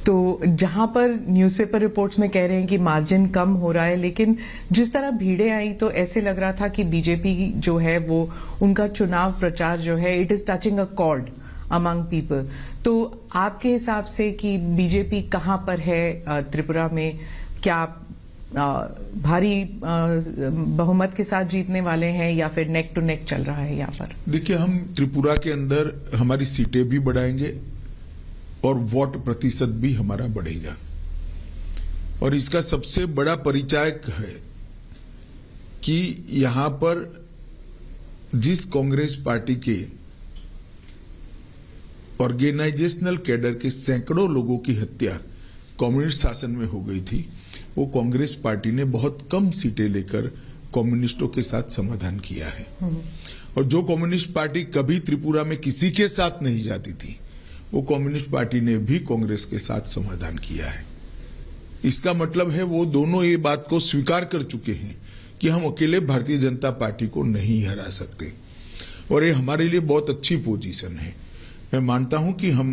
तो जहां पर न्यूज़पेपर रिपोर्ट्स में कह रहे हैं कि मार्जिन कम हो रहा है, लेकिन जिस तरह भीड़ें आई तो ऐसे लग रहा था कि बीजेपी जो है वो उनका चुनाव प्रचार जो है it is touching a cord among people. तो आपके हिसाब से कि बीजेपी कहां पर है त्रिपुरा में, क्या भारी बहुमत के साथ जीतने वाले हैं या फिर नेक टू नेक चल रहा है यहाँ पर? देखिए, हम त्रिपुरा के अंदर हमारी सीटें भी बढ़ाएंगे और वोट प्रतिशत भी हमारा बढ़ेगा। और इसका सबसे बड़ा परिचायक है कि यहां पर जिस कांग्रेस पार्टी के ऑर्गेनाइजेशनल कैडर के सैकड़ों लोगों की हत्या कम्युनिस्ट शासन में हो गई थी, वो कांग्रेस पार्टी ने बहुत कम सीटें लेकर कम्युनिस्टों के साथ समाधान किया है। और जो कम्युनिस्ट पार्टी कभी त्रिपुरा में किसी के साथ नहीं जाती थी, वो कम्युनिस्ट पार्टी ने भी कांग्रेस के साथ समाधान किया है। इसका मतलब है वो दोनों ये बात को स्वीकार कर चुके हैं कि हम अकेले भारतीय जनता पार्टी को नहीं हरा सकते, और ये हमारे लिए बहुत अच्छी पोजीशन है। मैं मानता हूं कि हम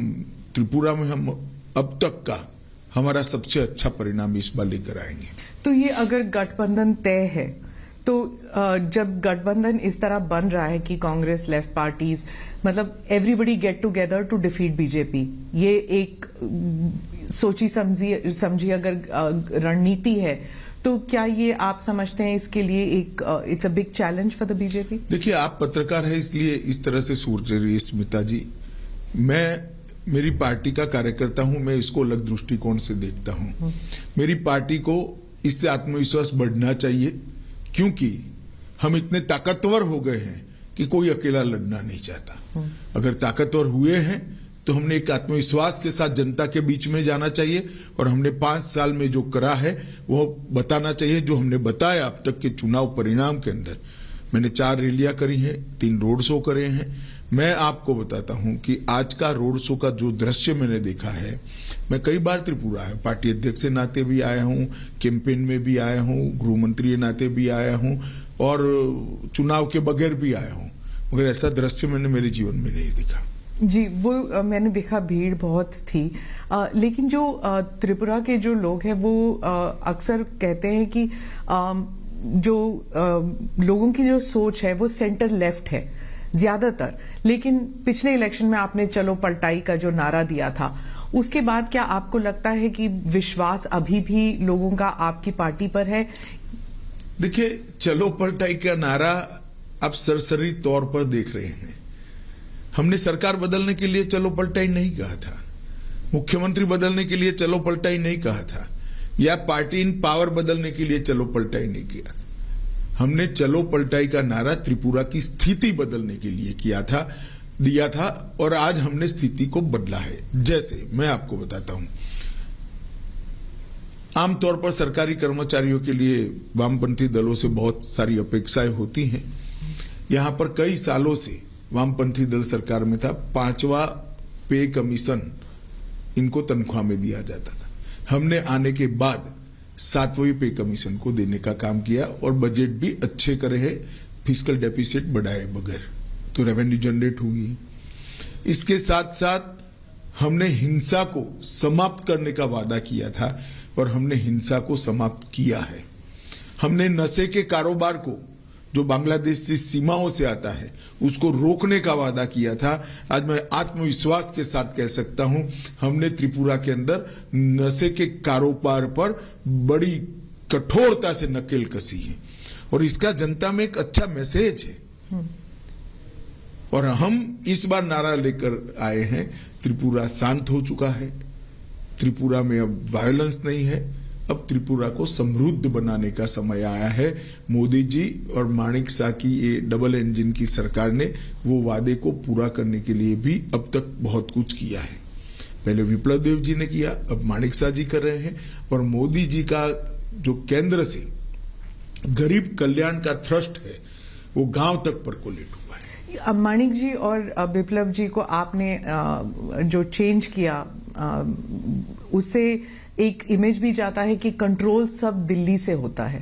त्रिपुरा में हम अब तक का हमारा सबसे अच्छा परिणाम इस बार लेकर आएंगे। तो ये अगर गठबंधन तय है, तो जब गठबंधन इस तरह बन रहा है कि कांग्रेस, लेफ्ट पार्टीज, मतलब everybody get together to defeat BJP, ये एक सोची समझी अगर रणनीति है, तो क्या ये आप समझते हैं इसके लिए एक it's a big challenge for the BJP? देखिए, आप पत्रकार हैं इसलिए इस तरह से सोच रही है स्मिता जी। मैं मेरी पार्टी का कार्यकर्ता हूं, मैं इसको अलग दृष्टिकोण से देखता हूं। मेरी पार्टी को इससे आत्मविश्वास बढ़ना चाहिए, क्योंकि हम इतने ताकतवर हो गए हैं कि कोई अकेला लड़ना नहीं चाहता। अगर ताकतवर हुए हैं तो हमने एक आत्मविश्वास के साथ जनता के बीच में जाना चाहिए, और हमने 5 साल में जो करा है वो बताना चाहिए। जो हमने बताया अब तक के चुनाव परिणाम के अंदर, मैंने 4 रैलियां करी हैं, 3 रोड शो करे हैं। मैं आपको बताता हूं कि आज का रोड शो का जो दृश्य मैंने देखा है, मैं कई बार त्रिपुरा आया, पार्टी अध्यक्ष के नाते भी आया हूं, कैंपेन में भी आया हूं, गृह मंत्री के नाते भी आया हूं, और चुनाव के बगैर भी आया हूं, मगर ऐसा दृश्य मैंने मेरे जीवन में नहीं देखा। जी, वो मैंने देखा, भीड़ बहुत थी। लेकिन जो त्रिपुरा के जो लोग हैं वो अक्सर कहते हैं कि जो लोगों की जो सोच है वो सेंटर लेफ्ट है ज्यादातर। लेकिन पिछले इलेक्शन में आपने चलो पलटाई का जो नारा दिया था, उसके बाद क्या आपको लगता है कि विश्वास अभी भी लोगों का आपकी पार्टी पर है? देखिए, चलो पलटाई का नारा आप सरसरी तौर पर देख रहे हैं। हमने सरकार बदलने के लिए चलो पलटाई नहीं कहा था, मुख्यमंत्री बदलने के लिए चलो पलटाई नहीं कहा था, या पार्टी इन पावर बदलने के लिए चलो पलटाई नहीं किया। हमने चलो पलटाई का नारा त्रिपुरा की स्थिति बदलने के लिए दिया था, और आज हमने स्थिति को बदला है। जैसे मैं आपको बताता हूं, आमतौर पर सरकारी कर्मचारियों के लिए वामपंथी दलों से बहुत सारी अपेक्षाएं होती हैं। यहां पर कई सालों से वामपंथी दल सरकार में था, 5वां पे कमीशन इनको तनख्वाह में दिया जाता था। हमने आने के बाद 7वें पे कमीशन को देने का काम किया, और बजट भी अच्छे करे हैं, फिस्कल डेफिसिट बढ़ाए बगैर, तो रेवेन्यू जनरेट हुई। इसके साथ साथ हमने हिंसा को समाप्त करने का वादा किया था, और हमने हिंसा को समाप्त किया है। हमने नशे के कारोबार को, जो बांग्लादेश की सीमाओं से आता है, उसको रोकने का वादा किया था। आज मैं आत्मविश्वास के साथ कह सकता हूं, हमने त्रिपुरा के अंदर नशे के कारोबार पर बड़ी कठोरता से नकेल कसी है, और इसका जनता में एक अच्छा मैसेज है। और हम इस बार नारा लेकर आए हैं, त्रिपुरा शांत हो चुका है, त्रिपुरा में अब वायलेंस नहीं है, अब त्रिपुरा को समृद्ध बनाने का समय आया है। मोदी जी और माणिक शाह की ये डबल इंजन की सरकार ने वो वादे को पूरा करने के लिए भी अब तक बहुत कुछ किया है। पहले विप्लव देव जी ने किया, अब माणिक शाह जी कर रहे हैं, और मोदी जी का जो केंद्र से गरीब कल्याण का थ्रस्ट है, वो गांव तक परकोलेट हुआ है। माणिक जी और विप्लव जी को आपने जो चेंज किया, उससे एक इमेज भी जाता है कि कंट्रोल सब दिल्ली से होता है।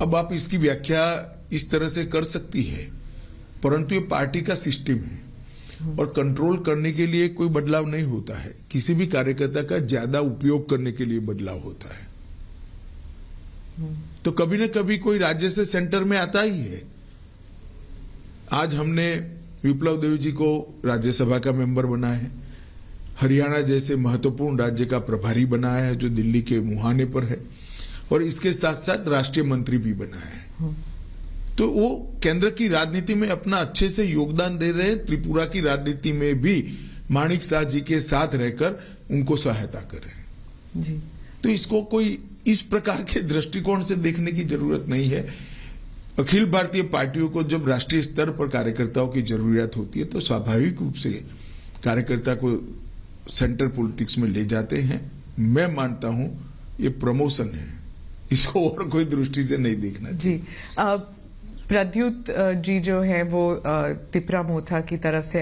अब आप इसकी व्याख्या इस तरह से कर सकती है, परंतु ये पार्टी का सिस्टम है, और कंट्रोल करने के लिए कोई बदलाव नहीं होता है, किसी भी कार्यकर्ता का ज्यादा उपयोग करने के लिए बदलाव होता है। तो कभी न कभी कोई राज्य से सेंटर में आता ही है। आज हमने विप्लव देव जी को राज्यसभा का मेंबर बनाया है, हरियाणा जैसे महत्वपूर्ण राज्य का प्रभारी बनाया है जो दिल्ली के मुहाने पर है, और इसके साथ साथ राष्ट्रीय मंत्री भी बनाया है। तो वो केंद्र की राजनीति में अपना अच्छे से योगदान दे रहे हैं। त्रिपुरा की राजनीति में भी माणिक साह जी के साथ रहकर उनको सहायता कर रहे हैं जी। तो इसको कोई इस प्रकार के दृष्टिकोण से देखने की जरूरत नहीं है। अखिल भारतीय पार्टियों को जब राष्ट्रीय स्तर पर कार्यकर्ताओं की जरूरत होती है तो स्वाभाविक रूप से कार्यकर्ता को सेंटर पॉलिटिक्स में ले जाते हैं। मैं मानता हूं ये प्रमोशन है, इसको और कोई दृष्टि से नहीं देखना जी। प्रद्युत जी जो है वो तिपरा मोथा की तरफ से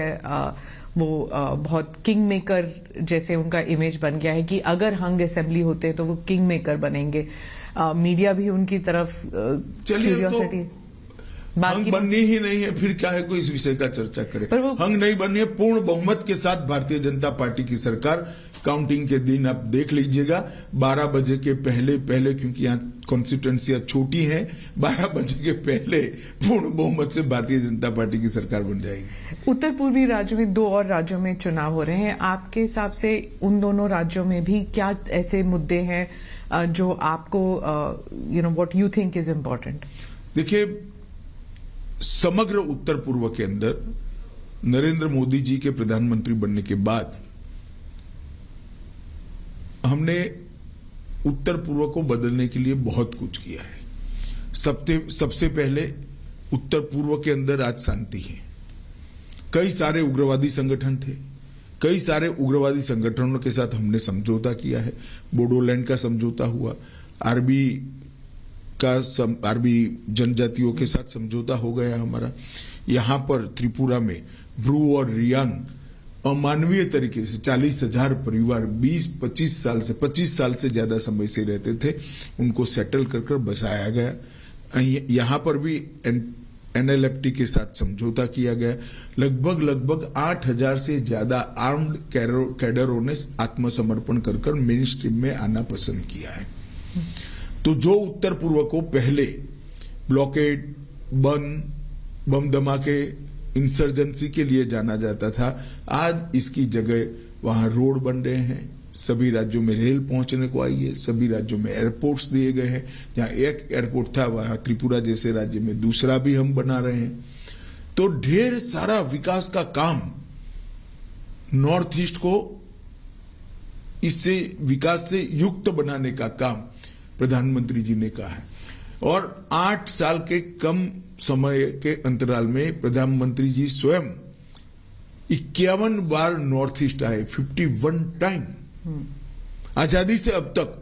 वो बहुत किंग मेकर जैसे उनका इमेज बन गया है कि अगर हंग असेंबली होते हैं तो वो किंग मेकर बनेंगे। मीडिया भी उनकी तरफ क्यूरियोसिटी हंग बननी ही नहीं है, फिर क्या है कोई इस विषय का चर्चा करे। हंग नहीं बननी है, पूर्ण बहुमत के साथ भारतीय जनता पार्टी की सरकार काउंटिंग के दिन आप देख लीजिएगा 12 बजे के पहले क्योंकि यहाँ कॉन्स्टिट्यूएंसियां छोटी हैं, 12 बजे के पहले पूर्ण बहुमत से भारतीय जनता पार्टी की सरकार बन जाएगी। उत्तर पूर्वी राज्यों में 2 और राज्यों में चुनाव हो रहे हैं, आपके हिसाब से उन दोनों राज्यों में भी क्या ऐसे मुद्दे हैं जो आपको what you think is important? देखिए, समग्र उत्तर पूर्व के अंदर नरेंद्र मोदी जी के प्रधानमंत्री बनने के बाद हमने उत्तर पूर्व को बदलने के लिए बहुत कुछ किया है। सबसे पहले उत्तर पूर्व के अंदर आज शांति है। कई सारे उग्रवादी संगठन थे, कई सारे उग्रवादी संगठनों के साथ हमने समझौता किया है। बोडोलैंड का समझौता हुआ, आरबी जनजातियों के साथ समझौता हो गया हमारा। यहां पर त्रिपुरा में ब्रू और रियांग अमानवीय तरीके से 40,000 परिवार 25 साल से ज्यादा समय से रहते थे, उनको सेटल कर बसाया गया। यहां पर भी NLFT के साथ समझौता किया गया। लगभग 8,000 से ज्यादा आर्म्ड कैडरों ने आत्मसमर्पण कर मेन स्ट्रीम में आना पसंद किया है। तो जो उत्तर पूर्व को पहले ब्लॉकेड, बम धमाके, इंसर्जेंसी के लिए जाना जाता था, आज इसकी जगह वहां रोड बन रहे हैं, सभी राज्यों में रेल पहुंचने को आई है, सभी राज्यों में एयरपोर्ट्स दिए गए हैं। जहां एक एयरपोर्ट था वहां त्रिपुरा जैसे राज्य में दूसरा भी हम बना रहे हैं। तो ढेर सारा विकास का काम नॉर्थ ईस्ट को इससे विकास से युक्त बनाने का काम प्रधानमंत्री जी ने कहा है। और 8 साल के कम समय के अंतराल में प्रधानमंत्री जी स्वयं 51 बार नॉर्थ ईस्ट आए, 51 टाइम। आजादी से अब तक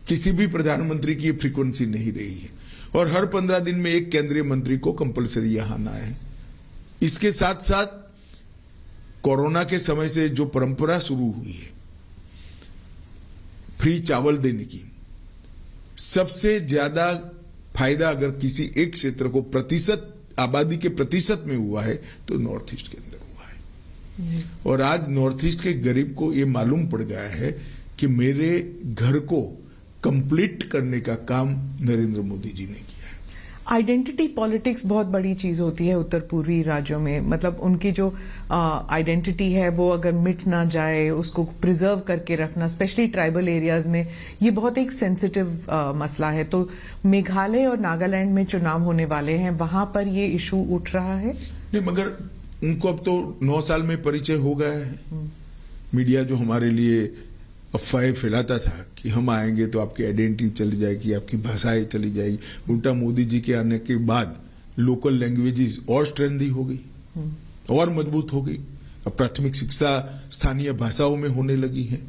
किसी भी प्रधानमंत्री की फ्रीक्वेंसी नहीं रही है, और हर 15 दिन में एक केंद्रीय मंत्री को कंपलसरी यहां आना है। इसके साथ साथ कोरोना के समय से जो परंपरा शुरू हुई है फ्री चावल देने की, सबसे ज्यादा फायदा अगर किसी एक क्षेत्र को आबादी के प्रतिशत में हुआ है तो नॉर्थ ईस्ट के अंदर हुआ है। और आज नॉर्थ ईस्ट के गरीब को यह मालूम पड़ गया है कि मेरे घर को कंप्लीट करने का काम नरेंद्र मोदी जी ने किया है। आइडेंटिटी पॉलिटिक्स बहुत बड़ी चीज होती है उत्तर पूर्वी राज्यों में, मतलब उनकी जो आइडेंटिटी है वो अगर मिट ना जाए, उसको प्रिजर्व करके रखना, स्पेशली ट्राइबल एरियाज में, ये बहुत एक सेंसिटिव मसला है। तो मेघालय और नागालैंड में चुनाव होने वाले हैं, वहां पर ये इशू उठ रहा है? नहीं, मगर उनको अब तो 9 साल में परिचय हो गया है। मीडिया जो हमारे लिए अफवाहें फैलाता था कि हम आएंगे तो आपकी आइडेंटिटी चली जाएगी, आपकी भाषाएं चली जाएगी, उल्टा मोदी जी के आने के बाद लोकल लैंग्वेजेस और स्ट्रेंथी हो गई और मजबूत हो गई। अब प्राथमिक शिक्षा स्थानीय भाषाओं में होने लगी है।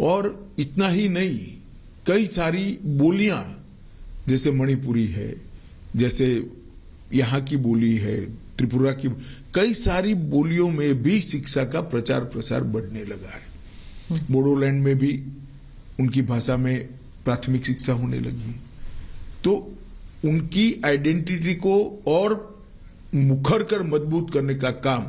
और इतना ही नहीं, कई सारी बोलियां जैसे मणिपुरी है, जैसे यहाँ की बोली है, त्रिपुरा की, कई सारी बोलियों में भी शिक्षा का प्रचार प्रसार बढ़ने लगा है। बोडोलैंड में भी उनकी भाषा में प्राथमिक शिक्षा होने लगी। तो उनकी आइडेंटिटी को और मुखर कर मजबूत करने का काम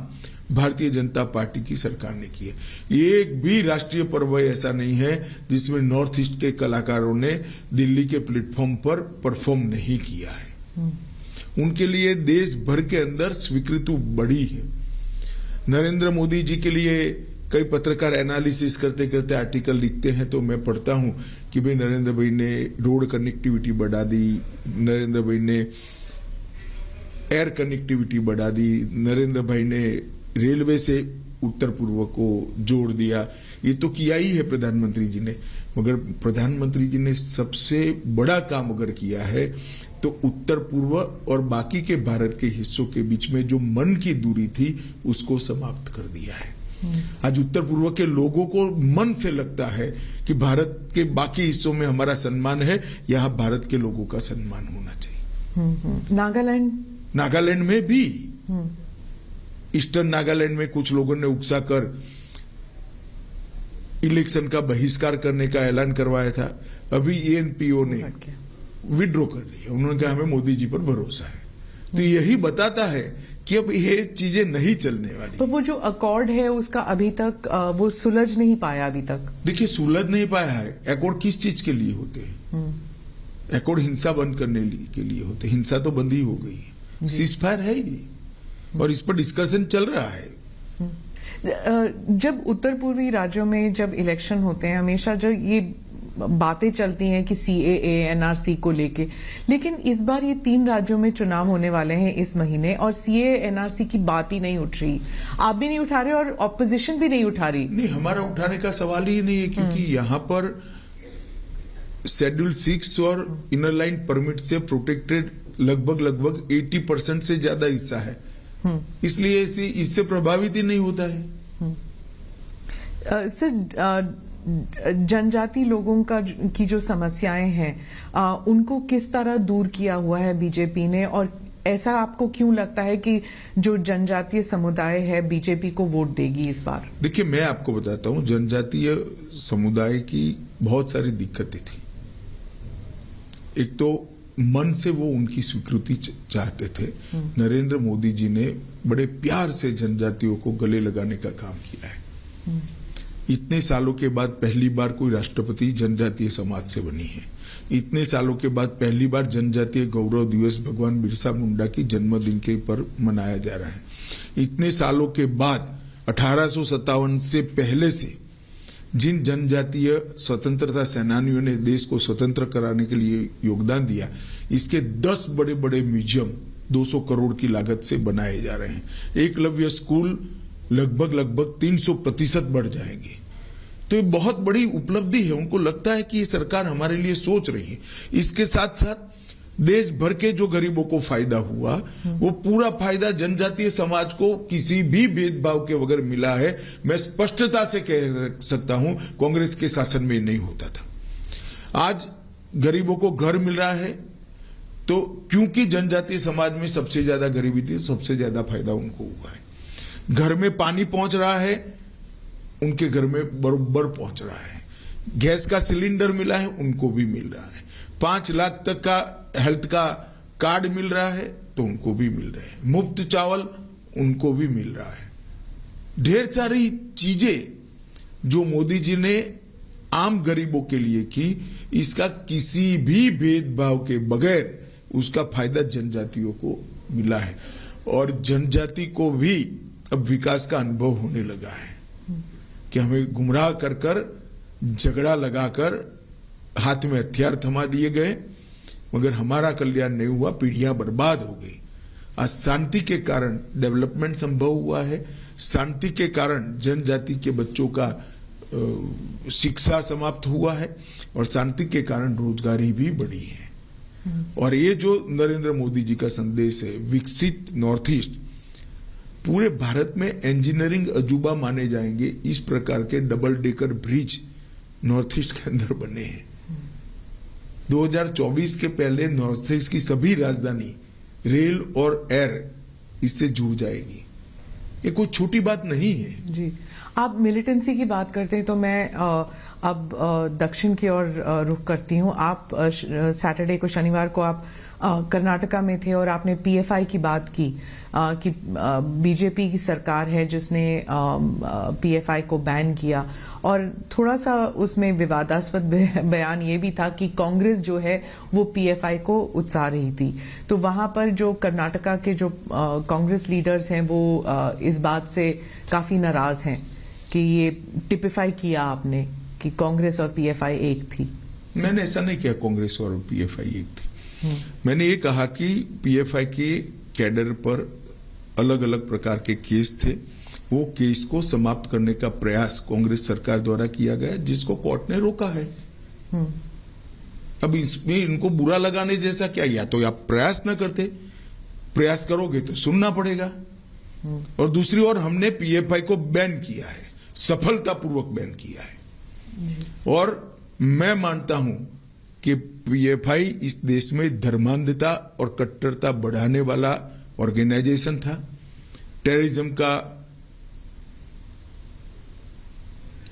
भारतीय जनता पार्टी की सरकार ने की है। एक भी राष्ट्रीय पर्व ऐसा नहीं है जिसमें नॉर्थ ईस्ट के कलाकारों ने दिल्ली के प्लेटफॉर्म पर परफॉर्म नहीं किया है। उनके लिए देश भर के अंदर स्वीकृति बढ़ी है। नरेंद्र मोदी जी के लिए कई पत्रकार एनालिसिस करते करते आर्टिकल लिखते हैं तो मैं पढ़ता हूं कि भाई नरेंद्र भाई ने रोड कनेक्टिविटी बढ़ा दी, नरेंद्र भाई ने एयर कनेक्टिविटी बढ़ा दी, नरेंद्र भाई ने रेलवे से उत्तर पूर्व को जोड़ दिया। ये तो किया ही है प्रधानमंत्री जी ने, मगर प्रधानमंत्री जी ने सबसे बड़ा काम अगर किया है तो उत्तर पूर्व और बाकी के भारत के हिस्सों के बीच में जो मन की दूरी थी उसको समाप्त कर दिया है। आज उत्तर पूर्व के लोगों को मन से लगता है कि भारत के बाकी हिस्सों में हमारा सम्मान है, यहाँ भारत के लोगों का सम्मान होना चाहिए। नागालैंड में भी ईस्टर्न नागालैंड में कुछ लोगों ने उकसा कर इलेक्शन का बहिष्कार करने का ऐलान करवाया था। अभी एएनपीओ ने विड्रॉ कर लिया। उन्होंने कहा हमें मोदी जी पर भरोसा है। तो यही बताता है कि अब ये चीजें नहीं चलने वाली। तो वो जो अकॉर्ड है उसका अभी तक वो सुलझ नहीं पाया अभी तक। देखिए सुलझ नहीं पाया है। अकॉर्ड किस चीज के लिए होते हैं? अकॉर्ड हिंसा बंद करने के लिए होते। हिंसा तो बंद ही हो गई है, सीजफायर है ही, और इस पर डिस्कशन चल रहा है। जब उत्तर पूर्वी राज्यों में जब इलेक्शन होते हैं हमेशा जो ये बातें चलती हैं कि सीएए एनआरसी को लेके, लेकिन इस बार ये 3 राज्यों में चुनाव होने वाले हैं इस महीने और सीएए एनआरसी की बात ही नहीं उठ रही। आप भी नहीं उठा रहे और ऑपोजिशन भी नहीं उठा रही। नहीं, हमारा उठाने का सवाल ही नहीं है, क्योंकि यहाँ पर शेड्यूल 6 और इनर लाइन परमिट से प्रोटेक्टेड लगभग 80% से ज्यादा हिस्सा है, इसलिए इससे प्रभावित ही नहीं होता है। सर, जनजाति लोगों की जो समस्याएं हैं उनको किस तरह दूर किया हुआ है बीजेपी ने, और ऐसा आपको क्यों लगता है कि जो जनजातीय समुदाय है बीजेपी को वोट देगी इस बार? देखिए, मैं आपको बताता हूं, जनजातीय समुदाय की बहुत सारी दिक्कतें थी। एक तो मन से वो उनकी स्वीकृति चाहते थे। नरेंद्र मोदी जी ने बड़े प्यार से जनजातियों को गले लगाने का काम किया है। इतने सालों के बाद पहली बार कोई राष्ट्रपति जनजातीय समाज से बनी है। इतने सालों के बाद पहली बार जनजातीय गौरव दिवस भगवान बिरसा मुंडा की जन्मदिन के पर मनाया जा रहा है। इतने सालों के बाद 1857 से पहले से जिन जनजातीय स्वतंत्रता सेनानियों ने देश को स्वतंत्र कराने के लिए योगदान दिया, इसके 10 बड़े बड़े म्यूजियम 200 करोड़ की लागत से बनाए जा रहे हैं। एकलव्य स्कूल लगभग 300% बढ़ जाएंगे। तो ये बहुत बड़ी उपलब्धि है। उनको लगता है कि ये सरकार हमारे लिए सोच रही है। इसके साथ साथ देश भर के जो गरीबों को फायदा हुआ, वो पूरा फायदा जनजातीय समाज को किसी भी भेदभाव के बगैर मिला है। मैं स्पष्टता से कह सकता हूं, कांग्रेस के शासन में नहीं होता था। आज गरीबों को घर मिल रहा है, तो क्योंकि जनजातीय समाज में सबसे ज्यादा गरीबी थी, सबसे ज्यादा फायदा उनको हुआ है। घर में पानी पहुंच रहा है, उनके घर में बरोबर पहुंच रहा है। गैस का सिलेंडर मिला है, उनको भी मिल रहा है। 5 लाख तक का हेल्थ का कार्ड मिल रहा है, तो उनको भी मिल रहा है। मुफ्त चावल उनको भी मिल रहा है। ढेर सारी चीजें जो मोदी जी ने आम गरीबों के लिए की, इसका किसी भी भेदभाव के बगैर उसका फायदा जनजातियों को मिला है। और जनजाति को भी अब विकास का अनुभव होने लगा है कि हमें गुमराह कर कर, झगड़ा लगाकर हाथ में हथियार थमा दिए गए, मगर हमारा कल्याण नहीं हुआ, पीढ़ियां बर्बाद हो गई। आज शांति के कारण डेवलपमेंट संभव हुआ है। शांति के कारण जनजाति के बच्चों का शिक्षा समाप्त हुआ है, और शांति के कारण रोजगारी भी बढ़ी है। और ये जो नरेंद्र मोदी जी का संदेश है, विकसित नॉर्थ ईस्ट, पूरे भारत में इंजीनियरिंग अजूबा माने जाएंगे। इस प्रकार के double decker bridge north east के अंदर बने हैं। 2024 के पहले नॉर्थ ईस्ट की सभी राजधानी रेल और एयर इससे जुड़ जाएगी। ये कोई छोटी बात नहीं है जी। आप मिलिटेंसी की बात करते हैं तो मैं अब दक्षिण की ओर रुख करती हूँ। आप सैटरडे को, शनिवार को आप कर्नाटका में थे और आपने पीएफआई की बात की कि बीजेपी की सरकार है जिसने पीएफआई को बैन किया, और थोड़ा सा उसमें विवादास्पद बयान ये भी था कि कांग्रेस जो है वो पीएफआई को उकसा रही थी। तो वहां पर जो कर्नाटका के जो कांग्रेस लीडर्स हैं वो इस बात से काफी नाराज हैं कि ये टिपिफाई किया आपने कि कांग्रेस और पीएफआई एक थी। मैंने ऐसा नहीं किया कांग्रेस और पीएफआई एक थी। मैंने ये कहा कि पीएफआई के कैडर पर अलग अलग प्रकार के केस थे, वो केस को समाप्त करने का प्रयास कांग्रेस सरकार द्वारा किया गया जिसको कोर्ट ने रोका है। अब इसमें इनको बुरा लगाने जैसा क्या, या तो आप प्रयास न करते, प्रयास करोगे तो सुनना पड़ेगा। और दूसरी ओर हमने पीएफआई को बैन किया है, सफलतापूर्वक बैन किया है। और मैं मानता हूं कि पीएफआई इस देश में धर्मांधता और कट्टरता बढ़ाने वाला ऑर्गेनाइजेशन था। टेररिज्म का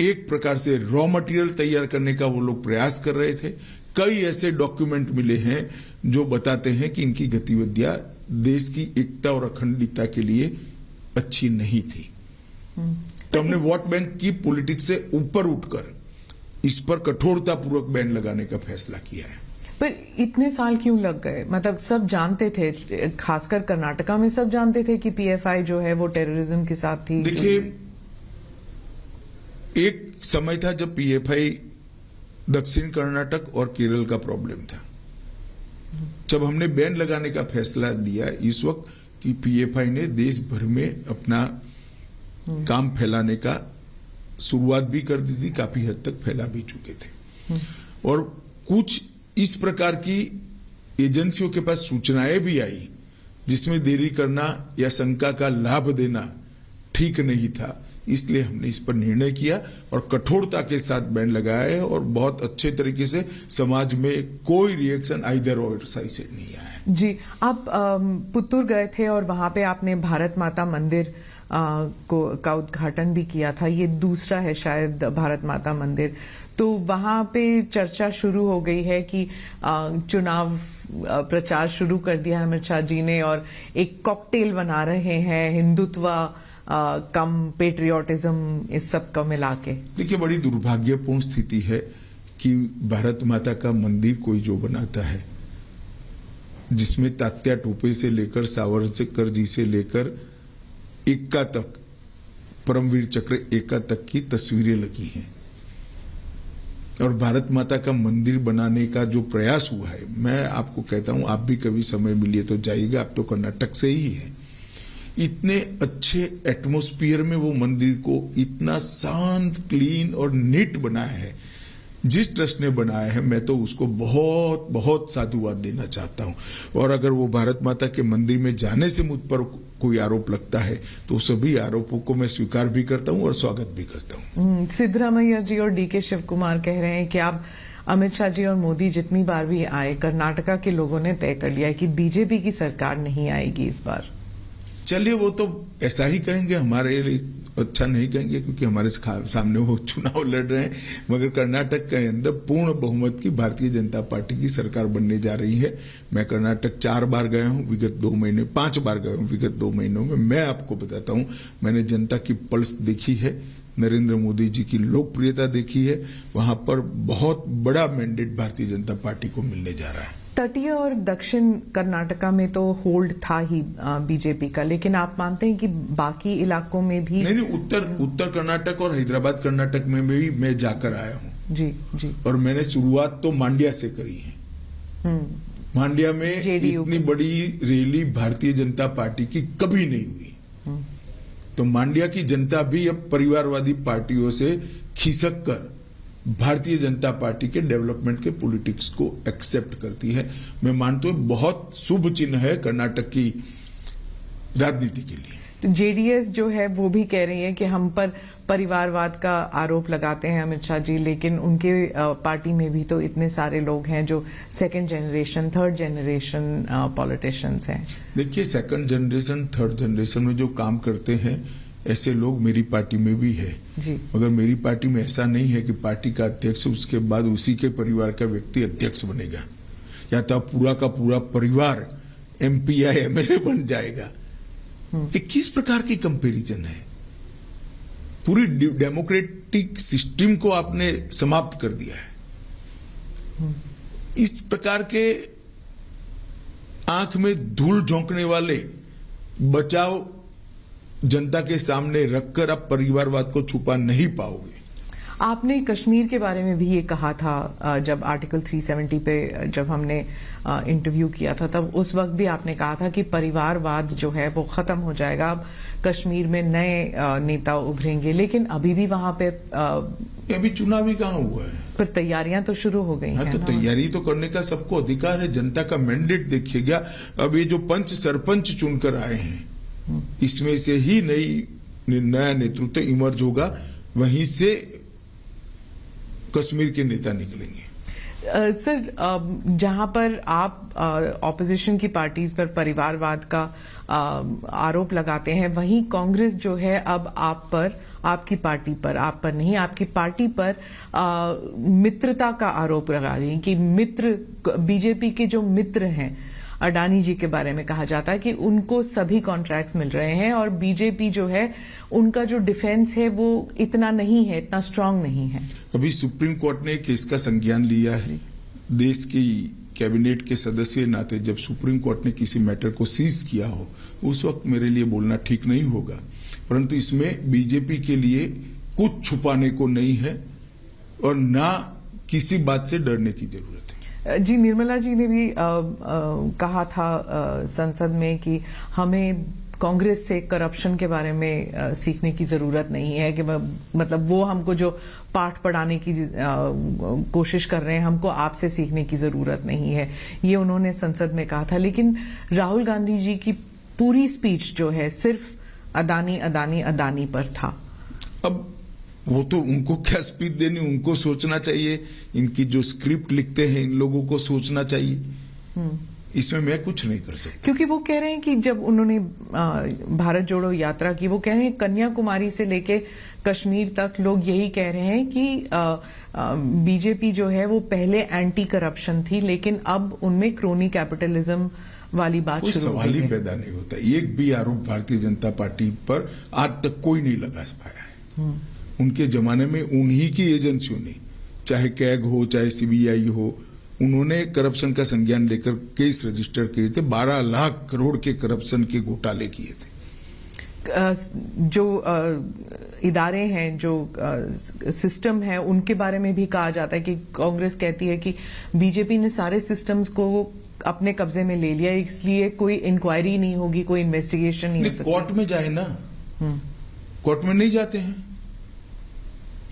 एक प्रकार से रॉ मटेरियल तैयार करने का वो लोग प्रयास कर रहे थे। कई ऐसे डॉक्यूमेंट मिले हैं जो बताते हैं कि इनकी गतिविधियां देश की एकता और अखंडता के लिए अच्छी नहीं थी। तो हमने वोट बैंक की पॉलिटिक्स से ऊपर उठकर इस पर कठोरतापूर्वक बैन लगाने का फैसला किया है। पर इतने साल क्यों लग गए? मतलब सब जानते थे, खासकर कर्नाटका में सब जानते थे कि पीएफआई जो है वो टेररिज्म के साथ थी। देखिए, एक समय था जब पीएफआई दक्षिण कर्नाटक और केरल का प्रॉब्लम था। जब हमने बैन लगाने का फैसला दिया इस वक्त कि पीएफआई ने देश भर में अपना काम फैलाने का शुरुआत भी कर दी थी, काफी हद तक फैला भी चुके थे। और कुछ इस प्रकार की एजेंसियों के पास सूचनाएं भी आई जिसमें देरी करना या शंका का लाभ देना ठीक नहीं था। इसलिए हमने इस पर निर्णय किया और कठोरता के साथ बैन लगाया है, और बहुत अच्छे तरीके से समाज में कोई रिएक्शन आइदर और साइड से नहीं आया है। जी, आप पुत्तूर गए थे और वहां पे आपने भारत माता मंदिर का उद्घाटन भी किया था। ये दूसरा है शायद भारत माता मंदिर। तो वहां पे चर्चा शुरू हो गई है कि चुनाव प्रचार शुरू कर दिया है अमित शाह जी ने, और एक कॉकटेल बना रहे हैं हिंदुत्व कम पेट्रियोटिज्म, इस सब का मिला के। देखिए, बड़ी दुर्भाग्यपूर्ण स्थिति है कि भारत माता का मंदिर कोई जो बनाता है जिसमें तात्या टोपे से लेकर सावरकर जी से लेकर एक्का तक, परमवीर चक्र एक्का तक की तस्वीरें लगी हैं, और भारत माता का मंदिर बनाने का जो प्रयास हुआ है, मैं आपको कहता हूं, आप भी कभी समय मिलिए तो जाइएगा, आप तो कर्नाटक से ही है। इतने अच्छे एटमॉस्फेयर में वो मंदिर को इतना शांत, क्लीन और नीट बनाया है जिस ट्रस्ट ने बनाया है, मैं तो उसको बहुत बहुत साधुवाद देना चाहता हूं। और अगर वो भारत माता के मंदिर में जाने से मुझ पर कोई आरोप लगता है तो सभी आरोपों को मैं स्वीकार भी करता हूं और स्वागत भी करता हूं। सिद्धरामैया जी और डीके शिव कुमार कह रहे हैं कि आप अमित शाह जी और मोदी जितनी बार भी आए, कर्नाटका के लोगों ने तय कर लिया है कि बीजेपी की सरकार नहीं आएगी इस बार। चलिए, वो तो ऐसा ही कहेंगे, हमारे लिए अच्छा नहीं कहेंगे क्योंकि हमारे सामने वो चुनाव लड़ रहे हैं। मगर कर्नाटक के अंदर पूर्ण बहुमत की भारतीय जनता पार्टी की सरकार बनने जा रही है। मैं कर्नाटक 4 बार गया हूं विगत 2 महीने, 5 बार गया हूं विगत 2 महीनों में। मैं आपको बताता हूं, मैंने जनता की पल्स देखी है, नरेंद्र मोदी जी की लोकप्रियता देखी है। वहां पर बहुत बड़ा मैंडेट भारतीय जनता पार्टी को मिलने जा रहा है। तटीय और दक्षिण कर्नाटका में तो होल्ड था ही बीजेपी का, लेकिन आप मानते हैं कि बाकी इलाकों में भी? नहीं, उत्तर कर्नाटक और हैदराबाद कर्नाटक में भी मैं जाकर आया हूं। जी जी। और मैंने शुरुआत तो मांड्या से करी है। मांड्या में इतनी बड़ी रैली भारतीय जनता पार्टी की कभी नहीं हुई। तो मांड्या की जनता भी अब परिवारवादी पार्टियों से खिसक कर भारतीय जनता पार्टी के डेवलपमेंट के पॉलिटिक्स को एक्सेप्ट करती है। मैं मानता हूं बहुत शुभ चिन्ह है कर्नाटक की राजनीति के लिए। तो जेडीएस जो है वो भी कह रही है कि हम पर परिवारवाद का आरोप लगाते हैं अमित शाह जी, लेकिन उनके पार्टी में भी तो इतने सारे लोग हैं जो second generation, third generation politicians हैं। देखिए, सेकंड जनरेशन, थर्ड जनरेशन में जो काम करते हैं ऐसे लोग मेरी पार्टी में भी है जी। मगर मेरी पार्टी में ऐसा नहीं है कि पार्टी का अध्यक्ष उसके बाद उसी के परिवार का व्यक्ति अध्यक्ष बनेगा। या तो पूरा का पूरा परिवार एमपी या एमएलए बन जाएगा। ये किस प्रकार की कंपैरिजन है? पूरी डेमोक्रेटिक सिस्टम को आपने समाप्त कर दिया है। इस प्रकार के आंख में धूल झोंकने वाले बचाव जनता के सामने रखकर आप परिवारवाद को छुपा नहीं पाओगे। आपने कश्मीर के बारे में भी ये कहा था जब आर्टिकल 370 पे जब हमने इंटरव्यू किया था, तब उस वक्त भी आपने कहा था कि परिवारवाद जो है वो खत्म हो जाएगा, अब कश्मीर में नए नेता उभरेंगे। लेकिन अभी भी वहां पे अभी चुनाव ही कहां हुआ है? पर तैयारियां तो शुरू हो गई हैं। तो तैयारी तो करने का सबको अधिकार है। जनता का मैंडेट देखिएगा। अब ये जो पंच सरपंच चुनकर आए हैं, इसमें से ही नया नेतृत्व इमर्ज होगा, वहीं से कश्मीर के नेता निकलेंगे। सर, जहां पर आप ऑपोजिशन की पार्टीज पर परिवारवाद का आरोप लगाते हैं, वहीं कांग्रेस जो है अब आप पर, आपकी पार्टी पर, आप पर नहीं, आपकी पार्टी पर मित्रता का आरोप लगा रही है कि मित्र, बीजेपी के जो मित्र हैं, अडानी जी के बारे में कहा जाता है कि उनको सभी कॉन्ट्रैक्ट्स मिल रहे हैं और बीजेपी जो है उनका जो डिफेंस है वो इतना नहीं है, इतना स्ट्रांग नहीं है। अभी सुप्रीम कोर्ट ने केस का संज्ञान लिया है। देश की कैबिनेट के सदस्य नाते जब सुप्रीम कोर्ट ने किसी मैटर को सीज किया हो, उस वक्त मेरे लिए बोलना ठीक नहीं होगा, परंतु इसमें बीजेपी के लिए कुछ छुपाने को नहीं है और ना किसी बात से डरने की जरूरत है। जी, निर्मला जी ने भी कहा था संसद में कि हमें कांग्रेस से करप्शन के बारे में सीखने की जरूरत नहीं है, कि मतलब वो हमको जो पाठ पढ़ाने की कोशिश कर रहे हैं, हमको आपसे सीखने की जरूरत नहीं है, ये उन्होंने संसद में कहा था। लेकिन राहुल गांधी जी की पूरी स्पीच जो है सिर्फ अदानी अदानी अदानी पर था। अब वो तो उनको क्या स्पीच देनी, उनको सोचना चाहिए। इनकी जो स्क्रिप्ट लिखते हैं इन लोगों को सोचना चाहिए। इसमें मैं कुछ नहीं कर सकता। क्योंकि वो कह रहे हैं कि जब उन्होंने भारत जोड़ो यात्रा की, वो कह रहे हैं कन्याकुमारी से लेके कश्मीर तक लोग यही कह रहे हैं कि बीजेपी जो है वो पहले एंटी करप्शन थी, लेकिन अब उनमें क्रोनी कैपिटलिज्म वाली बात शुरू हो गई है। सवाल ही पैदा नहीं होता। एक भी आरोप भारतीय जनता पार्टी पर आज तक कोई नहीं लगा पाया है। उनके जमाने में उन्हीं की एजेंसियों ने, चाहे कैग हो चाहे सीबीआई हो, उन्होंने करप्शन का संज्ञान लेकर केस रजिस्टर किए थे। 12 लाख करोड़ के करप्शन के घोटाले किए थे। जो इदारे हैं, जो सिस्टम है, उनके बारे में भी कहा जाता है कि कांग्रेस कहती है कि बीजेपी ने सारे सिस्टम्स को अपने कब्जे में ले लिया, इसलिए कोई इंक्वायरी नहीं होगी, कोई इन्वेस्टिगेशन नहीं हो सकती। कोर्ट में जाए ना, कोर्ट में नहीं जाते हैं।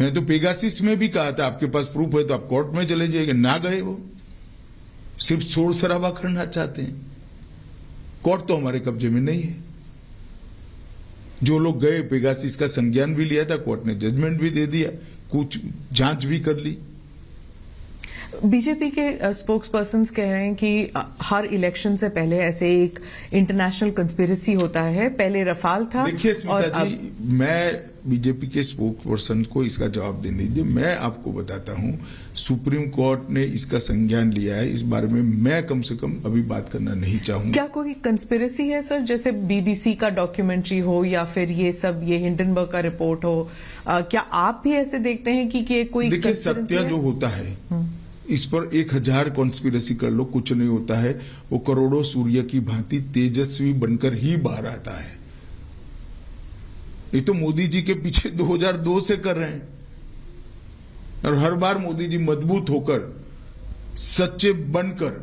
मैंने तो पेगासिस में भी कहा था आपके पास प्रूफ है तो आप कोर्ट में चले जाइए, ना गए। वो सिर्फ शोर शराबा करना चाहते हैं। कोर्ट तो हमारे कब्जे में नहीं है। जो लोग गए, पेगासिस का संज्ञान भी लिया था, कोर्ट ने जजमेंट भी दे दिया, कुछ जांच भी कर ली। बीजेपी के स्पोक्स पर्सन्स कह रहे हैं कि हर इलेक्शन से पहले ऐसे एक इंटरनेशनल कंस्पिरेसी होता है। पहले रफाल था। देखिए स्मिता जी, मैं बीजेपी के स्पोक्स पर्सन को इसका जवाब देने दीजिए। मैं आपको बताता हूं, सुप्रीम कोर्ट ने इसका संज्ञान लिया है। इस बारे में मैं कम से कम अभी बात करना नहीं चाहूंगा। क्या कोई कंस्पिरेसी है सर, जैसे बीबीसी का डॉक्यूमेंट्री हो या फिर ये सब, ये हिंडनबर्ग का रिपोर्ट हो, क्या आप भी ऐसे देखते हैं कि कोई? देखिए, सत्य जो होता है इस पर 1000 कॉन्स्पिरेसी कर लो, कुछ नहीं होता है। वो करोड़ों सूर्य की भांति तेजस्वी बनकर ही बाहर आता है। ये तो मोदी जी के पीछे 2002 से कर रहे हैं और हर बार मोदी जी मजबूत होकर, सच्चे बनकर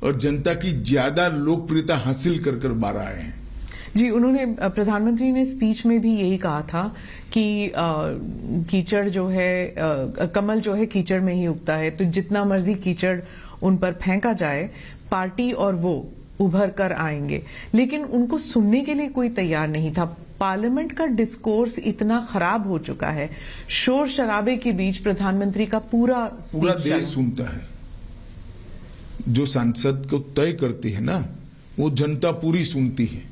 और जनता की ज्यादा लोकप्रियता हासिल कर कर बाहर आए हैं। जी, उन्होंने, प्रधानमंत्री ने स्पीच में भी यही कहा था कि कीचड़ जो है, कमल जो है कीचड़ में ही उगता है, तो जितना मर्जी कीचड़ उन पर फेंका जाए, पार्टी और वो उभर कर आएंगे। लेकिन उनको सुनने के लिए कोई तैयार नहीं था। पार्लियामेंट का डिस्कोर्स इतना खराब हो चुका है, शोर शराबे के बीच प्रधानमंत्री का पूरा देश सुनता है। जो सांसद को तय करती है ना, वो जनता पूरी सुनती है।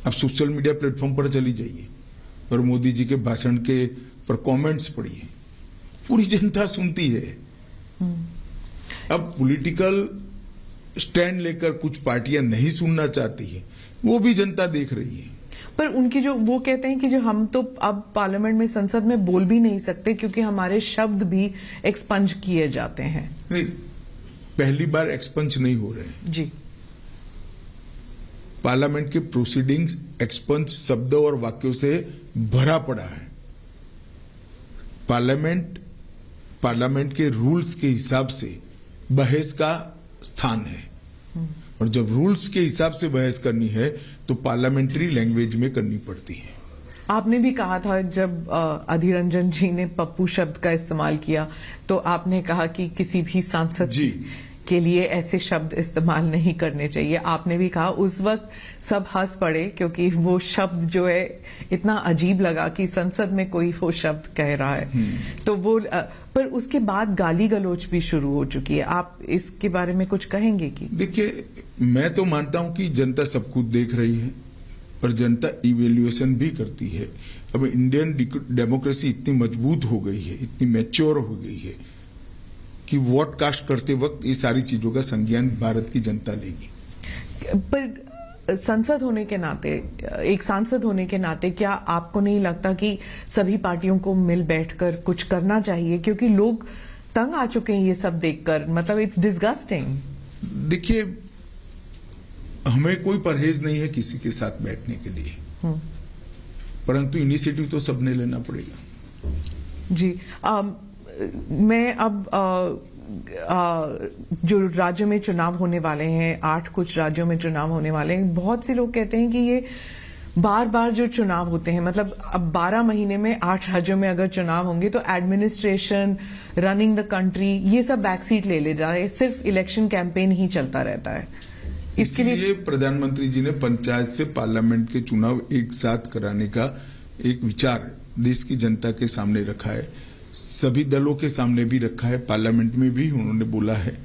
आप सोशल मीडिया प्लेटफॉर्म पर चली जाइए और मोदी जी के भाषण के पर कमेंट्स पढ़िए, पूरी जनता सुनती है। अब पॉलिटिकल स्टैंड लेकर कुछ पार्टियां नहीं सुनना चाहती है, वो भी जनता देख रही है। पर उनकी जो वो कहते हैं कि जो हम तो अब पार्लियामेंट में संसद में बोल भी नहीं सकते क्योंकि हमारे शब्द भी एक्सपंज किए जाते हैं। नहीं, पहली बार एक्सपंज नहीं हो रहे जी, पार्लियामेंट के प्रोसीडिंग्स एक्सपंज शब्दों और वाक्यों से भरा पड़ा है। पार्लियामेंट के रूल्स के हिसाब से बहस का स्थान है, और जब रूल्स के हिसाब से बहस करनी है तो पार्लियामेंट्री लैंग्वेज में करनी पड़ती है। आपने भी कहा था जब अधीर रंजन जी ने पप्पू शब्द का इस्तेमाल किया तो आपने कहा कि किसी भी सांसद जी के लिए ऐसे शब्द इस्तेमाल नहीं करने चाहिए। आपने भी कहा, उस वक्त सब हंस पड़े क्योंकि वो शब्द जो है इतना अजीब लगा कि संसद में कोई वो शब्द कह रहा है। तो वो पर उसके बाद गाली गलौज भी शुरू हो चुकी है। आप इसके बारे में कुछ कहेंगे? कि देखिए, मैं तो मानता हूं कि जनता सब कुछ देख रही है और जनता इवेल्युएशन भी करती है। अब इंडियन डेमोक्रेसी इतनी मजबूत हो गई है, इतनी मैच्योर हो गई है कि वोट कास्ट करते वक्त ये सारी चीजों का संज्ञान भारत की जनता लेगी। पर संसद होने के नाते, एक सांसद होने के नाते, क्या आपको नहीं लगता कि सभी पार्टियों को मिल बैठकर कुछ करना चाहिए? क्योंकि लोग तंग आ चुके हैं ये सब देखकर, मतलब इट्स डिस्गस्टिंग। देखिए, हमें कोई परहेज नहीं है किसी के साथ बैठने के लिए, परंतु इनिशिएटिव तो सबने लेना पड़ेगा। जी, मैं अब जो राज्यों में चुनाव होने वाले हैं, 8 कुछ राज्यों में चुनाव होने वाले हैं, बहुत से लोग कहते हैं कि ये बार बार जो चुनाव होते हैं, मतलब अब 12 महीने में 8 राज्यों में अगर चुनाव होंगे तो एडमिनिस्ट्रेशन, रनिंग द कंट्री, ये सब बैकसीट ले जाए, सिर्फ इलेक्शन कैंपेन ही चलता रहता है। इसके लिए प्रधानमंत्री जी ने पंचायत से पार्लियामेंट के चुनाव एक साथ कराने का एक विचार देश की जनता के सामने रखा है, सभी दलों के सामने भी रखा है, पार्लियामेंट में भी उन्होंने बोला है,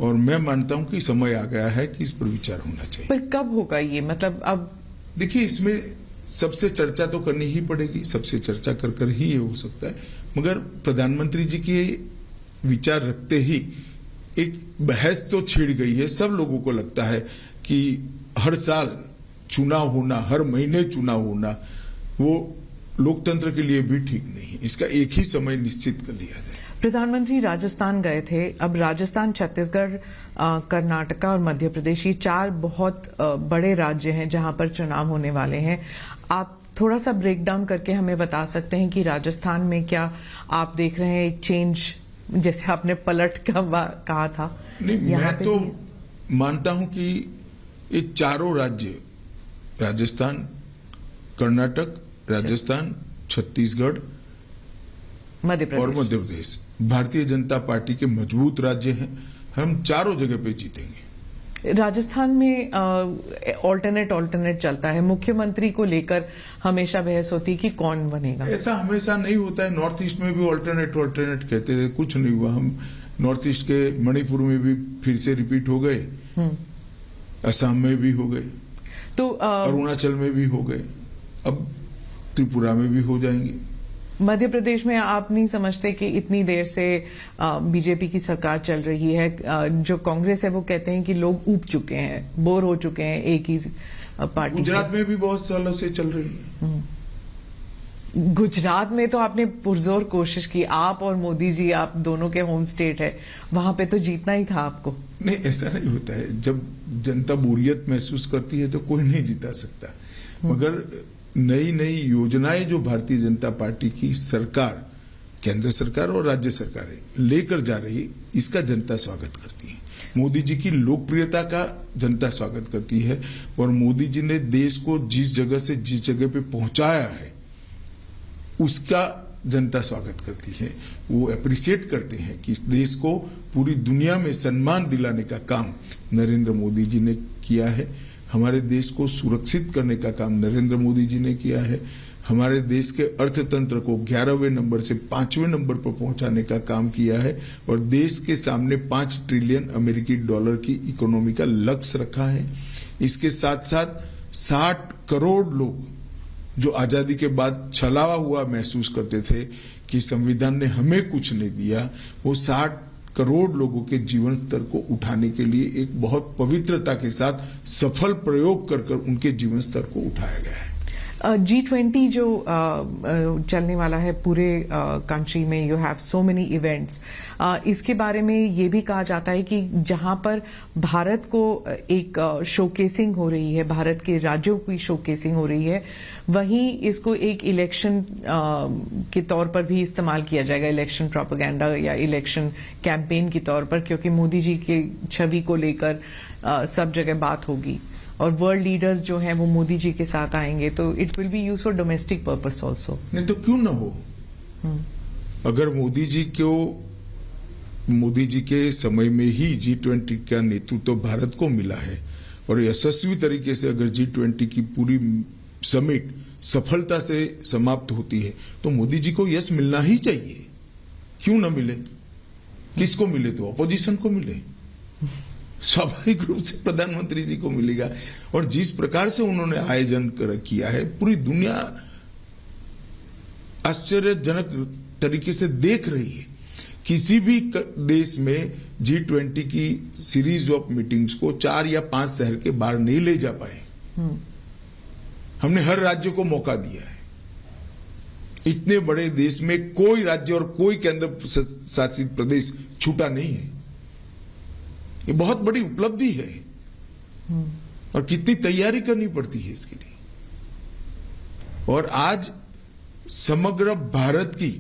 और मैं मानता हूं कि समय आ गया है कि इस पर विचार होना चाहिए। पर कब होगा ये? मतलब अब देखिए, इसमें सबसे चर्चा तो करनी ही पड़ेगी, सबसे चर्चा कर कर ही ये हो सकता है, मगर प्रधानमंत्री जी के विचार रखते ही एक बहस तो छिड़ गई है। सब लोगों को लगता है कि हर साल चुनाव होना, हर महीने चुनाव होना, वो लोकतंत्र के लिए भी ठीक नहीं। इसका एक ही समय निश्चित कर लिया जाए। प्रधानमंत्री राजस्थान गए थे। अब राजस्थान, छत्तीसगढ़, कर्नाटका और मध्य प्रदेश, ये 4 बहुत बड़े राज्य हैं जहां पर चुनाव होने वाले हैं। आप थोड़ा सा ब्रेक डाउन करके हमें बता सकते हैं कि राजस्थान में क्या आप देख रहे हैं एक चेंज, जैसे आपने पलट का कहा था? नहीं, मैं तो मानता हूं कि ये चारों राज्य, राजस्थान, कर्नाटक, राजस्थान, छत्तीसगढ़ और मध्य प्रदेश, भारतीय जनता पार्टी के मजबूत राज्य हैं। हम चारों जगह पे जीतेंगे। राजस्थान में ऑल्टरनेट चलता है, मुख्यमंत्री को लेकर हमेशा बहस होती है कि कौन बनेगा। ऐसा हमेशा नहीं होता है। नॉर्थ ईस्ट में भी ऑल्टरनेट कहते थे, कुछ नहीं हुआ। हम नॉर्थ ईस्ट के मणिपुर में भी फिर से रिपीट हो गए, असम में भी हो गए, तो अरुणाचल में भी हो गए, अब त्रिपुरा में भी हो जाएंगे। मध्य प्रदेश में आप नहीं समझते कि इतनी देर से बीजेपी की सरकार चल रही है, जो कांग्रेस है वो कहते हैं कि लोग ऊब चुके हैं, बोर हो चुके हैं एक ही पार्टी। गुजरात में भी बहुत सालों से चल रही है। गुजरात में तो आपने पुरजोर कोशिश की, आप और मोदी जी, आप दोनों के होम स्टेट है, वहां पे तो जीतना ही था आपको। नहीं, ऐसा नहीं होता है। जब जनता बोरियत महसूस करती है तो कोई नहीं जीता सकता, मगर नई नई योजनाएं जो भारतीय जनता पार्टी की सरकार, केंद्र सरकार और राज्य सरकारें लेकर जा रही, इसका जनता स्वागत करती है। मोदी जी की लोकप्रियता का जनता स्वागत करती है, और मोदी जी ने देश को जिस जगह से जिस जगह पे पहुंचाया है उसका जनता स्वागत करती है। वो अप्रिशिएट करते हैं कि इस देश को पूरी दुनिया में सम्मान दिलाने का काम नरेंद्र मोदी जी ने किया है। हमारे देश को सुरक्षित करने का काम नरेंद्र मोदी जी ने किया है। हमारे देश के अर्थतंत्र को 11वें नंबर से 5वें नंबर पर पहुंचाने का काम किया है, और देश के सामने $5 ट्रिलियन अमेरिकी डॉलर की इकोनॉमी का लक्ष्य रखा है। इसके साथ साथ 60 करोड़ लोग जो आजादी के बाद छलावा हुआ महसूस करते थे कि संविधान ने हमें कुछ नहीं दिया, वो 60 करोड़ लोगों के जीवन स्तर को उठाने के लिए एक बहुत पवित्रता के साथ सफल प्रयोग कर उनके जीवन स्तर को उठाया गया है। G20 जो चलने वाला है पूरे कंट्री में, you have so many events, इसके बारे में ये भी कहा जाता है कि जहां पर भारत को एक शोकेसिंग हो रही है, भारत के राज्यों की शोकेसिंग हो रही है, वहीं इसको एक इलेक्शन के तौर पर भी इस्तेमाल किया जाएगा, इलेक्शन प्रोपेगेंडा या इलेक्शन कैंपेन के तौर पर, क्योंकि मोदी जी की छवि को लेकर सब जगह बात होगी और वर्ल्ड लीडर्स जो हैं वो मोदी जी के साथ आएंगे, तो it will be use for domestic purpose also. नहीं तो क्यों ना हो। अगर मोदी जी के समय में ही G20 का नेतृत्व तो भारत को मिला है और यशस्वी तरीके से अगर G20 की पूरी समिट सफलता से समाप्त होती है तो मोदी जी को यश मिलना ही चाहिए। क्यों ना मिले? किसको मिले? तो अपोजिशन को मिले, स्वाभाविक रूप से प्रधानमंत्री जी को मिलेगा। और जिस प्रकार से उन्होंने आयोजन किया है, पूरी दुनिया आश्चर्यजनक तरीके से देख रही है। किसी भी देश में G20 की सीरीज ऑफ मीटिंग्स को 4 या 5 शहर के बाहर नहीं ले जा पाए। हमने हर राज्य को मौका दिया है। इतने बड़े देश में कोई राज्य और कोई केंद्र शासित प्रदेश छूटा नहीं है। ये बहुत बड़ी उपलब्धि है और कितनी तैयारी करनी पड़ती है इसके लिए। और आज समग्र भारत की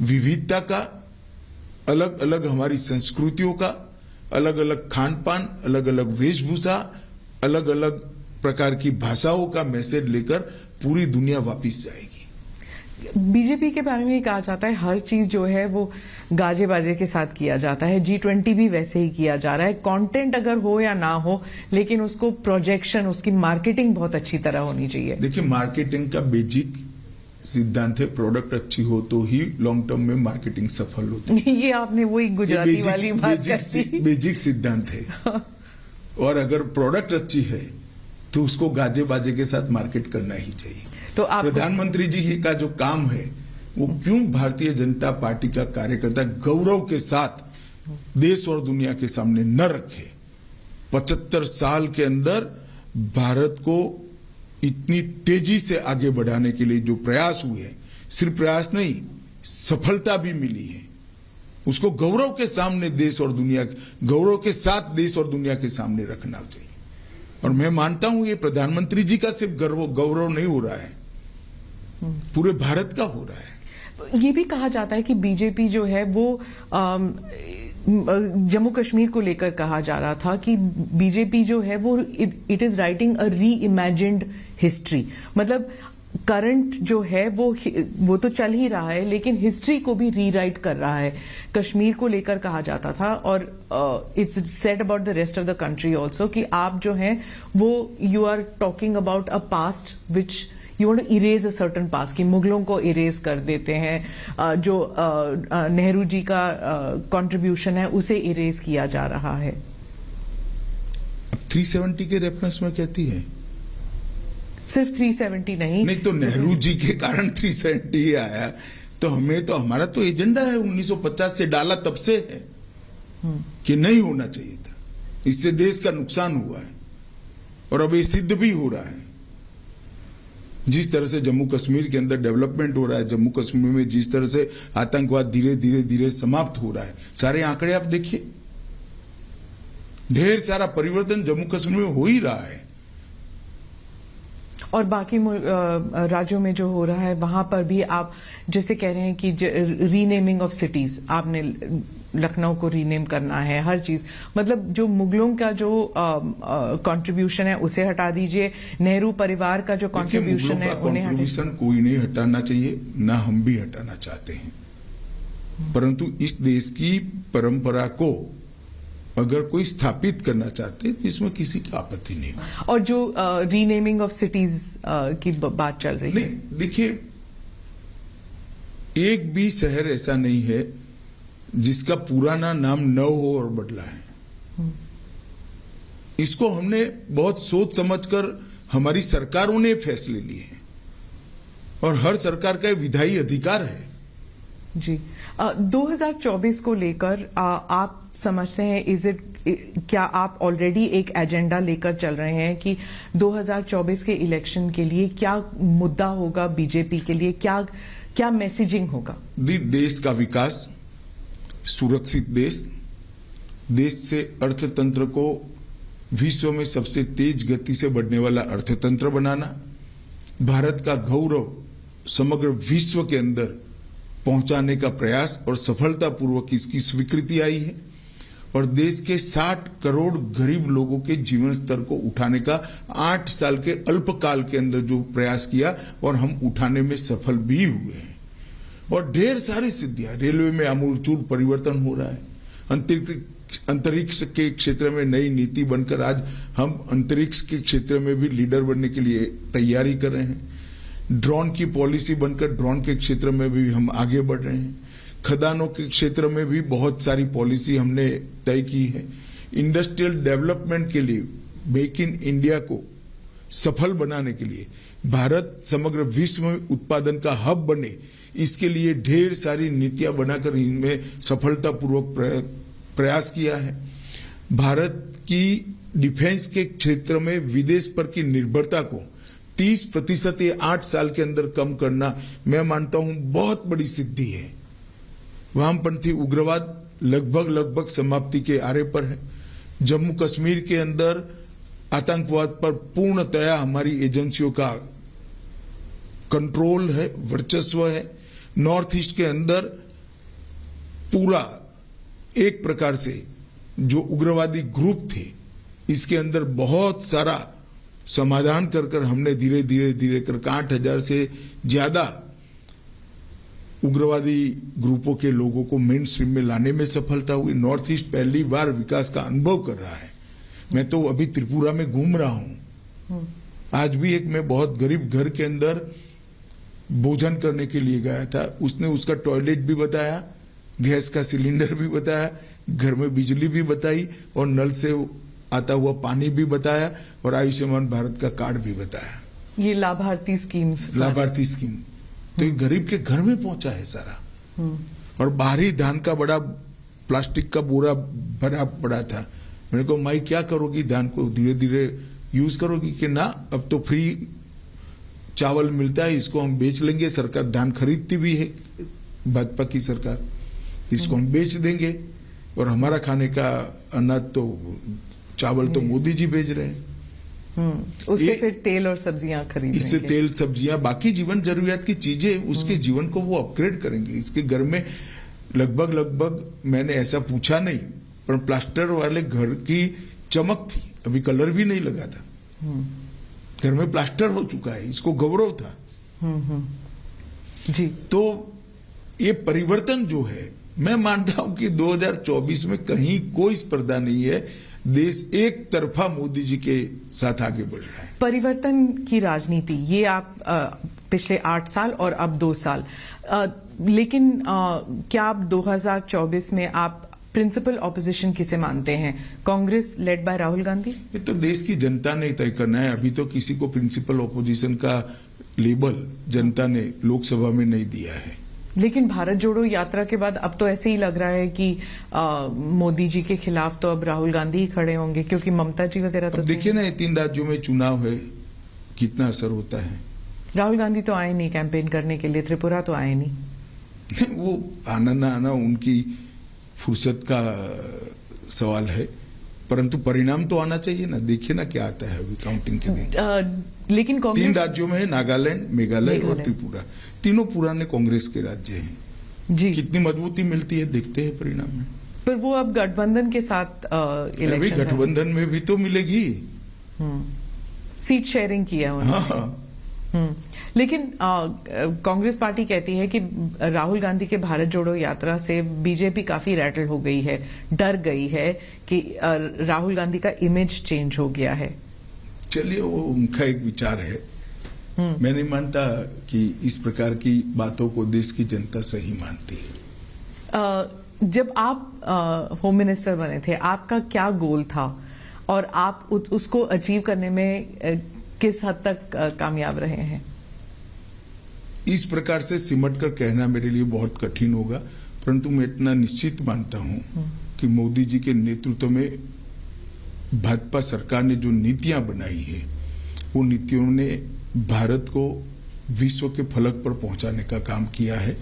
विविधता का, अलग अलग हमारी संस्कृतियों का, अलग अलग खान पान, अलग अलग वेशभूषा, अलग अलग प्रकार की भाषाओं का मैसेज लेकर पूरी दुनिया वापिस जाएगी। बीजेपी के बारे में ही कहा जाता है हर चीज जो है वो गाजे बाजे के साथ किया जाता है, G20 भी वैसे ही किया जा रहा है। कंटेंट अगर हो या ना हो, लेकिन उसको प्रोजेक्शन, उसकी मार्केटिंग बहुत अच्छी तरह होनी चाहिए। देखिए, मार्केटिंग का बेसिक सिद्धांत है, प्रोडक्ट अच्छी हो तो ही लॉन्ग टर्म में मार्केटिंग सफल होती है। ये आपने वही गुजराती वाली बात कही। बेसिक सिद्धांत है। और अगर प्रोडक्ट अच्छी है तो उसको गाजे बाजे के साथ मार्केट करना ही चाहिए। तो प्रधानमंत्री जी का जो काम है वो क्यों भारतीय जनता पार्टी का कार्यकर्ता गौरव के साथ देश और दुनिया के सामने न रखे। 75 साल के अंदर भारत को इतनी तेजी से आगे बढ़ाने के लिए जो प्रयास हुए हैं, सिर्फ प्रयास नहीं, सफलता भी मिली है, उसको गौरव के सामने देश और दुनिया, गौरव के साथ देश और दुनिया के सामने रखना चाहिए। और मैं मानता हूं ये प्रधानमंत्री जी का सिर्फ गौरव नहीं हो रहा है, पूरे भारत का हो रहा है। ये भी कहा जाता है कि बीजेपी जो है वो जम्मू कश्मीर को लेकर कहा जा रहा था कि बीजेपी जो है वो इट इज राइटिंग अ री इमेजिन्ड हिस्ट्री। मतलब करंट जो है वो तो चल ही रहा है, लेकिन हिस्ट्री को भी रीराइट कर रहा है। कश्मीर को लेकर कहा जाता था और it's said about the rest of the country also कि आप जो हैं वो you are talking about a past which you want to erase a certain past, कि मुगलों को इरेज कर देते हैं, जो नेहरू जी का कंट्रीब्यूशन है उसे इरेज किया जा रहा है। 370 के रेफरेंस में कहती है, सिर्फ 370 नहीं तो नेहरू जी के कारण 370 ही आया। तो हमारा तो एजेंडा है 1950 से डाला तब से है कि नहीं होना चाहिए था, इससे देश का नुकसान हुआ है और अब ये सिद्ध भी हो रहा है। जिस तरह से जम्मू कश्मीर के अंदर डेवलपमेंट हो रहा है, जम्मू कश्मीर में जिस तरह से आतंकवाद धीरे धीरे धीरे समाप्त हो रहा है, सारे आंकड़े आप देखिए, ढेर सारा परिवर्तन जम्मू कश्मीर में हो ही रहा है। और बाकी राज्यों में जो हो रहा है वहां पर भी आप जैसे कह रहे हैं कि रीनेमिंग ऑफ सिटीज, आपने लखनऊ को रीनेम करना है, हर चीज, मतलब जो मुगलों का जो कंट्रीब्यूशन है उसे हटा दीजिए, नेहरू परिवार का जो कंट्रीब्यूशन है उन्हें कंट्रीब्यूशन कोई नहीं हटाना चाहिए, ना हम भी हटाना चाहते हैं, परंतु इस देश की परंपरा को अगर कोई स्थापित करना चाहते तो इसमें किसी की आपत्ति नहीं। और जो रीनेमिंग ऑफ सिटीज की बात चल रही है, देखिए, एक भी शहर ऐसा नहीं है जिसका पुराना नाम न हो और बदला है। इसको हमने बहुत सोच समझकर हमारी सरकारों ने फैसले लिए हैं और हर सरकार का विधायी अधिकार है जी 2024 को लेकर आप समझते हैं क्या आप ऑलरेडी एक एजेंडा लेकर चल रहे हैं कि 2024 के इलेक्शन के लिए क्या मुद्दा होगा बीजेपी के लिए, क्या मैसेजिंग होगा? देश का विकास, सुरक्षित देश से अर्थतंत्र को विश्व में सबसे तेज गति से बढ़ने वाला अर्थतंत्र बनाना, भारत का गौरव समग्र विश्व के अंदर पहुंचाने का प्रयास और सफलतापूर्वक इसकी स्वीकृति आई है, और देश के 60 करोड़ गरीब लोगों के जीवन स्तर को उठाने का 8 साल के अल्पकाल के अंदर जो प्रयास किया और हम उठाने में सफल भी हुए हैं। और ढेर सारी सिद्धियां, रेलवे में आमूलचूल परिवर्तन हो रहा है, अंतरिक्ष के क्षेत्र में नई नीति बनकर आज हम अंतरिक्ष के क्षेत्र में भी लीडर बनने के लिए तैयारी कर रहे हैं, ड्रोन की पॉलिसी बनकर ड्रोन के क्षेत्र में भी हम आगे बढ़ रहे हैं, खदानों के क्षेत्र में भी बहुत सारी पॉलिसी हमने तय की है, इंडस्ट्रियल डेवलपमेंट के लिए मेक इन इंडिया को सफल बनाने के लिए, भारत समग्र विश्व में उत्पादन का हब बने, इसके लिए ढेर सारी नीतियां बनाकर इनमें सफलतापूर्वक प्रयास किया है। भारत की डिफेंस के क्षेत्र में विदेश पर की निर्भरता को 30% ये 8 साल के अंदर कम करना मैं मानता हूं बहुत बड़ी सिद्धि है। वामपंथी उग्रवाद लगभग समाप्ति के आरे पर है। जम्मू कश्मीर के अंदर आतंकवाद पर पूर्णतया हमारी एजेंसियों का कंट्रोल है, वर्चस्व है। नॉर्थ ईस्ट के अंदर पूरा एक प्रकार से जो उग्रवादी ग्रुप थे, इसके अंदर बहुत सारा समाधान कर हमने धीरे करके 8,000 से ज्यादा उग्रवादी ग्रुपों के लोगों को मेन स्ट्रीम में लाने में सफलता हुई। नॉर्थ ईस्ट पहली बार विकास का अनुभव कर रहा है। मैं तो अभी त्रिपुरा में घूम रहा हूं, आज भी एक मैं बहुत गरीब घर के अंदर भोजन करने के लिए गया था, उसने उसका टॉयलेट भी बताया, गैस का सिलेंडर भी बताया, घर में बिजली भी बताई और नल से आता हुआ पानी भी बताया और आयुष्मान भारत का कार्ड भी बताया। ये लाभार्थी स्कीम तो ये गरीब के घर में पहुंचा है सारा। और बाहरी धान का बड़ा प्लास्टिक का बोरा भरा पड़ा था। मैंने कहा माई क्या करोगी, धान को धीरे धीरे यूज करोगी? कि ना, अब तो फ्री चावल मिलता है, इसको हम बेच लेंगे। सरकार धान खरीदती भी है, भाजपा की सरकार, इसको हम बेच देंगे और हमारा खाने का अनाज तो चावल तो मोदी जी भेज रहे हैं। उससे फिर तेल और सब्जियां खरीदेंगे, इससे तेल सब्जियां बाकी जीवन जरूरियात की चीजें उसके जीवन को वो अपग्रेड करेंगे। इसके घर में लगभग मैंने ऐसा पूछा नहीं, पर प्लास्टर वाले घर की चमक थी, अभी कलर भी नहीं लगा था, घर में प्लास्टर हो चुका है, इसको गौरव था। जी, तो ये परिवर्तन जो है, मैं मानता हूं कि 2024 में कहीं कोई स्पर्धा नहीं है, देश एक तरफा मोदी जी के साथ आगे बढ़ रहा है। परिवर्तन की राजनीति, ये आप पिछले 8 साल और अब 2 साल, लेकिन क्या आप 2024 में आप प्रिंसिपल ऑपोजिशन किसे मानते हैं? Congress led by Rahul Gandhi? ये तो देश की जनता ने तय करना है। अभी तो किसी को प्रिंसिपल ऑपोजिशन का लेबल जनता ने लोकसभा में नहीं दिया है। लेकिन भारत जोड़ो यात्रा के बाद अब तो ऐसे ही लग रहा है कि मोदी जी के खिलाफ तो अब राहुल गांधी ही खड़े होंगे, क्योंकि ममता जी वगैरह तो देखिए ना, ये 3 राज्यों में चुनाव है, कितना असर होता है। राहुल गांधी तो आए नहीं कैंपेन करने के लिए, त्रिपुरा तो आए नहीं। वो आना ना आना उनकी फुर्सत का सवाल है, परंतु परिणाम तो आना चाहिए ना। देखिए ना क्या आता है अभी काउंटिंग के दिन। लेकिन कांग्रेस 3 राज्यों में है, नागालैंड, मेघालय और त्रिपुरा, तीनों पुराने कांग्रेस के राज्य हैं। जी, कितनी मजबूती मिलती है देखते हैं परिणाम में। पर वो अब गठबंधन के साथ इलेक्शन, गठबंधन में भी तो मिलेगी, सीट शेयरिंग किया है उन्होंने। हाँ। लेकिन कांग्रेस पार्टी कहती है कि राहुल गांधी के भारत जोड़ो यात्रा से बीजेपी काफी रैटल हो गई है, डर गई है कि राहुल गांधी का इमेज चेंज हो गया है। चलिए, वो उनका एक विचार है। मैं नहीं मानता कि इस प्रकार की बातों को देश की जनता सही मानती है। जब आप होम मिनिस्टर बने थे, आपका क्या गोल था और आप उसको अचीव करने में किस हद तक कामयाब रहे हैं? इस प्रकार से सिमट कर कहना मेरे लिए बहुत कठिन होगा, परंतु मैं इतना निश्चित मानता हूं कि मोदी जी के नेतृत्व में भाजपा सरकार ने जो नीतियां बनाई है, वो नीतियों ने भारत को विश्व के फलक पर पहुंचाने का काम किया है।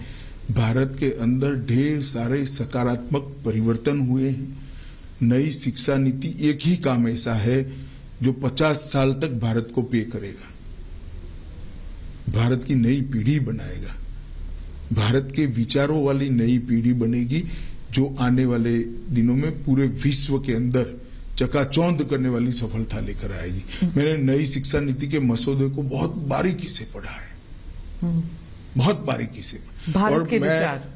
भारत के अंदर ढेर सारे सकारात्मक परिवर्तन हुए हैं। नई शिक्षा नीति एक ही काम ऐसा है जो 50 साल तक भारत को पे करेगा, भारत की नई पीढ़ी बनाएगा, भारत के विचारों वाली नई पीढ़ी बनेगी जो आने वाले दिनों में पूरे विश्व के अंदर चकाचौंध करने वाली सफलता लेकर आएगी। मैंने नई शिक्षा नीति के मसौदे को बहुत बारीकी से पढ़ा है, बहुत बारीकी से। और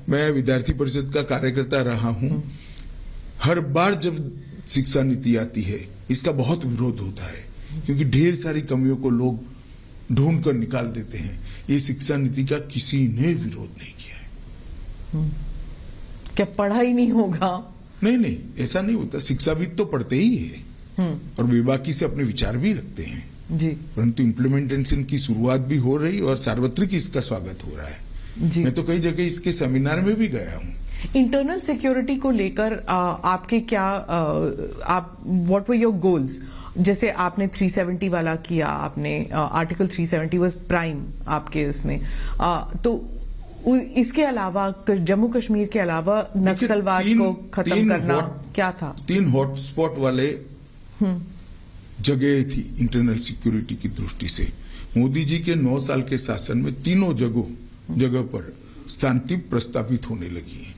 मैं विद्यार्थी परिषद का कार्यकर्ता रहा हूं। हर बार जब शिक्षा नीति आती है इसका बहुत विरोध होता है, क्योंकि ढेर सारी कमियों को लोग ढूंढ कर निकाल देते हैं। ये शिक्षा नीति का किसी ने विरोध नहीं किया है। क्या पढ़ा ही नहीं होगा? नहीं, ऐसा नहीं होता। शिक्षाविद तो पढ़ते ही है और बेबाकी से अपने विचार भी रखते हैं जी, परंतु इम्प्लीमेंटेशन की शुरुआत भी हो रही और सार्वत्रिक इसका स्वागत हो रहा है जी। मैं तो कई जगह इसके सेमिनार में भी गया हूँ। इंटरनल सिक्योरिटी को लेकर आपके क्या आप व्हाट वर योर गोल्स? जैसे आपने 370 वाला किया, आपने आर्टिकल 370 वाज प्राइम आपके उसमें, तो इसके अलावा जम्मू कश्मीर के अलावा नक्सलवाद को खत्म करना क्या था? 3 हॉटस्पॉट वाले जगह थी इंटरनल सिक्योरिटी की दृष्टि से। मोदी जी के 9 साल के शासन में तीनों जगह पर शांति प्रस्तावित होने लगी है।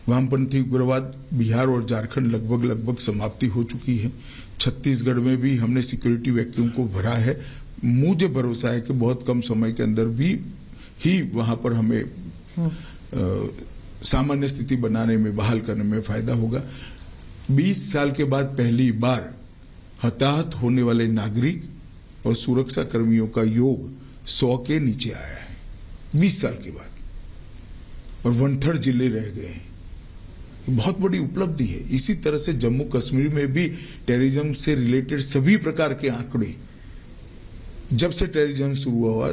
वामपंथी उग्रवाद बिहार और झारखंड लगभग समाप्ति हो चुकी है। छत्तीसगढ़ में भी हमने सिक्योरिटी वैक्यूम को भरा है। मुझे भरोसा है कि बहुत कम समय के अंदर भी ही वहां पर हमें सामान्य स्थिति बनाने में, बहाल करने में फायदा होगा। 20 साल के बाद पहली बार हताहत होने वाले नागरिक और सुरक्षा कर्मियों का योग 100 के नीचे आया है 20 साल के बाद, और 1/3 जिले रह गए। बहुत बड़ी उपलब्धि है। इसी तरह से जम्मू कश्मीर में भी टेररिज्म से रिलेटेड सभी प्रकार के आंकड़े, जब से टेररिज्म शुरू हुआ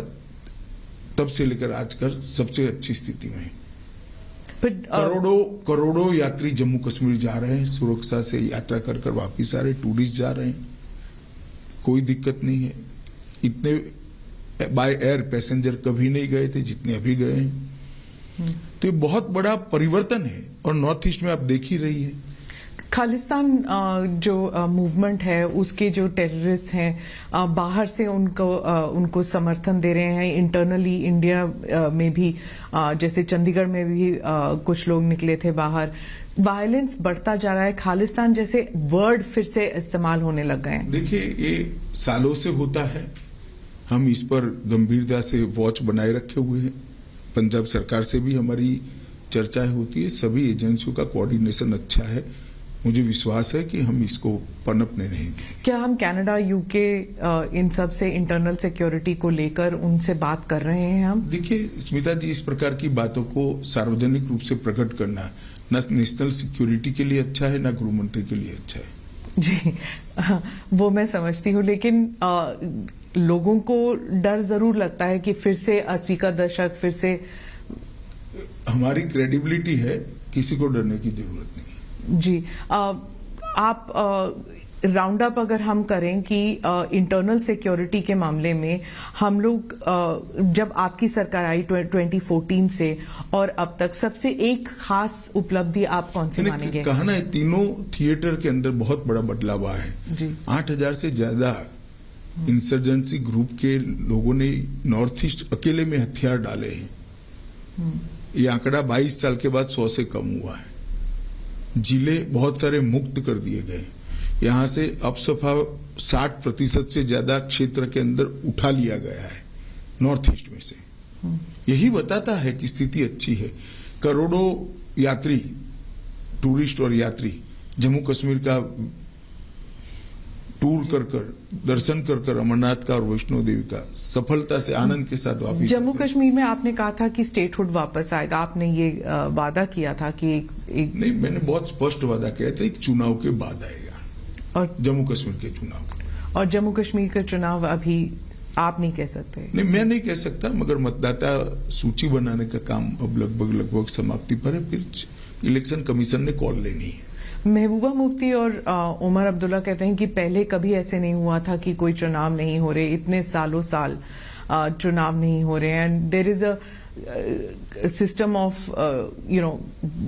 तब से लेकर आज तक सबसे अच्छी स्थिति में है। करोड़ों यात्री जम्मू कश्मीर जा रहे हैं, सुरक्षा से यात्रा कर वापिस आ रहे, टूरिस्ट जा रहे हैं, कोई दिक्कत नहीं है। इतने बाय एयर पैसेंजर कभी नहीं गए थे जितने अभी गए हैं। तो ये बहुत बड़ा परिवर्तन है और नॉर्थ ईस्ट में आप देख ही रही है। खालिस्तान जो मूवमेंट है, उसके जो टेररिस्ट हैं बाहर से उनको समर्थन दे रहे हैं। इंटरनली इंडिया में भी जैसे चंडीगढ़ में भी कुछ लोग निकले थे बाहर। वायलेंस बढ़ता जा रहा है, खालिस्तान जैसे वर्ड फिर से इस्तेमाल होने लग गए हैं। देखिए, ये सालों से होता है, हम इस पर गंभीरता से वॉच बनाए रखे हुए हैं। पंजाब सरकार से भी हमारी चर्चाएं होती है, सभी एजेंसियों का कोऑर्डिनेशन अच्छा है। मुझे विश्वास है कि हम इसको पनपने नहीं देंगे। क्या हम कनाडा, यूके इन सब से इंटरनल सिक्योरिटी को लेकर उनसे बात कर रहे हैं हम? देखिए स्मिता जी, इस प्रकार की बातों को सार्वजनिक रूप से प्रकट करना न नेशनल सिक्योरिटी के लिए अच्छा है, न गृह मंत्री के लिए अच्छा है। जी, वो मैं समझती हूँ, लेकिन लोगों को डर जरूर लगता है कि फिर से 80 का दशक फिर से। हमारी क्रेडिबिलिटी है, किसी को डरने की जरूरत नहीं। जी, आप राउंड अप अगर हम करें कि इंटरनल सिक्योरिटी के मामले में हम लोग जब आपकी सरकार आई 2014 से और अब तक सबसे एक खास उपलब्धि आप कौन सी मानेंगे? कहा ना, तीनों थिएटर के अंदर बहुत बड़ा बदलाव आया है जी। 8000 से ज्यादा इंसर्जेंसी ग्रुप के लोगों ने नॉर्थ ईस्ट अकेले में हथियार डाले हैं। ये आंकड़ा 22 साल के बाद 100 से कम हुआ है। जिले बहुत सारे मुक्त कर दिए गए। यहां से अपसफा 60% से ज्यादा क्षेत्र के अंदर उठा लिया गया है नॉर्थ ईस्ट में से। यही बताता है कि स्थिति अच्छी है। करोड़ों यात्री, टूरिस्ट और यात्री जम्मू कश्मीर का टूर कर दर्शन कर अमरनाथ का और वैष्णो देवी का सफलता से आनंद के साथ वापस। जम्मू कश्मीर में आपने कहा था कि स्टेटहुड वापस आएगा, आपने ये वादा किया था कि एक नहीं, मैंने बहुत स्पष्ट वादा किया था, एक चुनाव के बाद आएगा, और जम्मू कश्मीर के चुनाव के। और जम्मू कश्मीर का चुनाव अभी आप नहीं कह सकते? नहीं, मैं नहीं कह सकता, मगर मतदाता सूची बनाने का काम अब लगभग समाप्ति पर है। फिर इलेक्शन कमीशन ने कॉल लेनी है। महबूबा मुफ्ती और उमर अब्दुल्ला कहते हैं कि पहले कभी ऐसे नहीं हुआ था कि कोई चुनाव नहीं हो रहे, इतने सालों साल चुनाव नहीं हो रहे, and there is a system of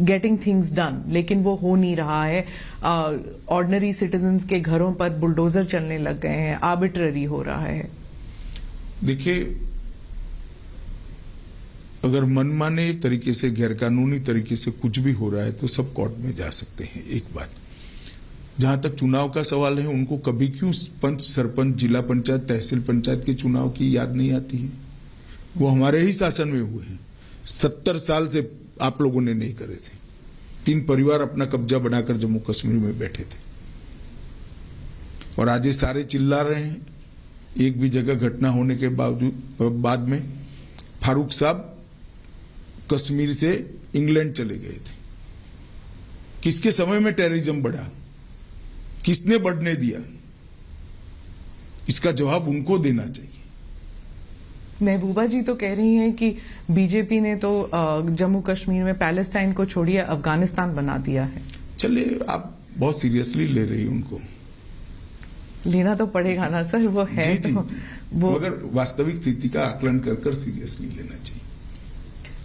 getting things done, लेकिन वो हो नहीं रहा है। ऑर्डिनरी सिटीजन्स के घरों पर बुलडोजर चलने लग गए हैं, आर्बिट्ररी हो रहा है। देखिए, अगर मनमाने तरीके से, गैरकानूनी तरीके से कुछ भी हो रहा है तो सब कोर्ट में जा सकते हैं। एक बात, जहां तक चुनाव का सवाल है, उनको कभी क्यों पंच, सरपंच, जिला पंचायत, तहसील पंचायत के चुनाव की याद नहीं आती है? वो हमारे ही शासन में हुए हैं। 70 साल से आप लोगों ने नहीं करे थे। 3 परिवार अपना कब्जा बनाकर जम्मू कश्मीर में बैठे थे, और आज ये सारे चिल्ला रहे हैं। एक भी जगह घटना होने के बाद में फारूक साहब कश्मीर से इंग्लैंड चले गए थे। किसके समय में टेररिज्म बढ़ा? किसने बढ़ने दिया? इसका जवाब उनको देना चाहिए। महबूबा जी तो कह रही हैं कि बीजेपी ने तो जम्मू कश्मीर में पैलेस्टाइन को छोड़िए अफगानिस्तान बना दिया है। चलिए, आप बहुत सीरियसली ले रही उनको। लेना तो पड़ेगा ना सर, वो है जी, तो जी। वो, मगर वास्तविक स्थिति का आकलन कर सीरियसली लेना चाहिए।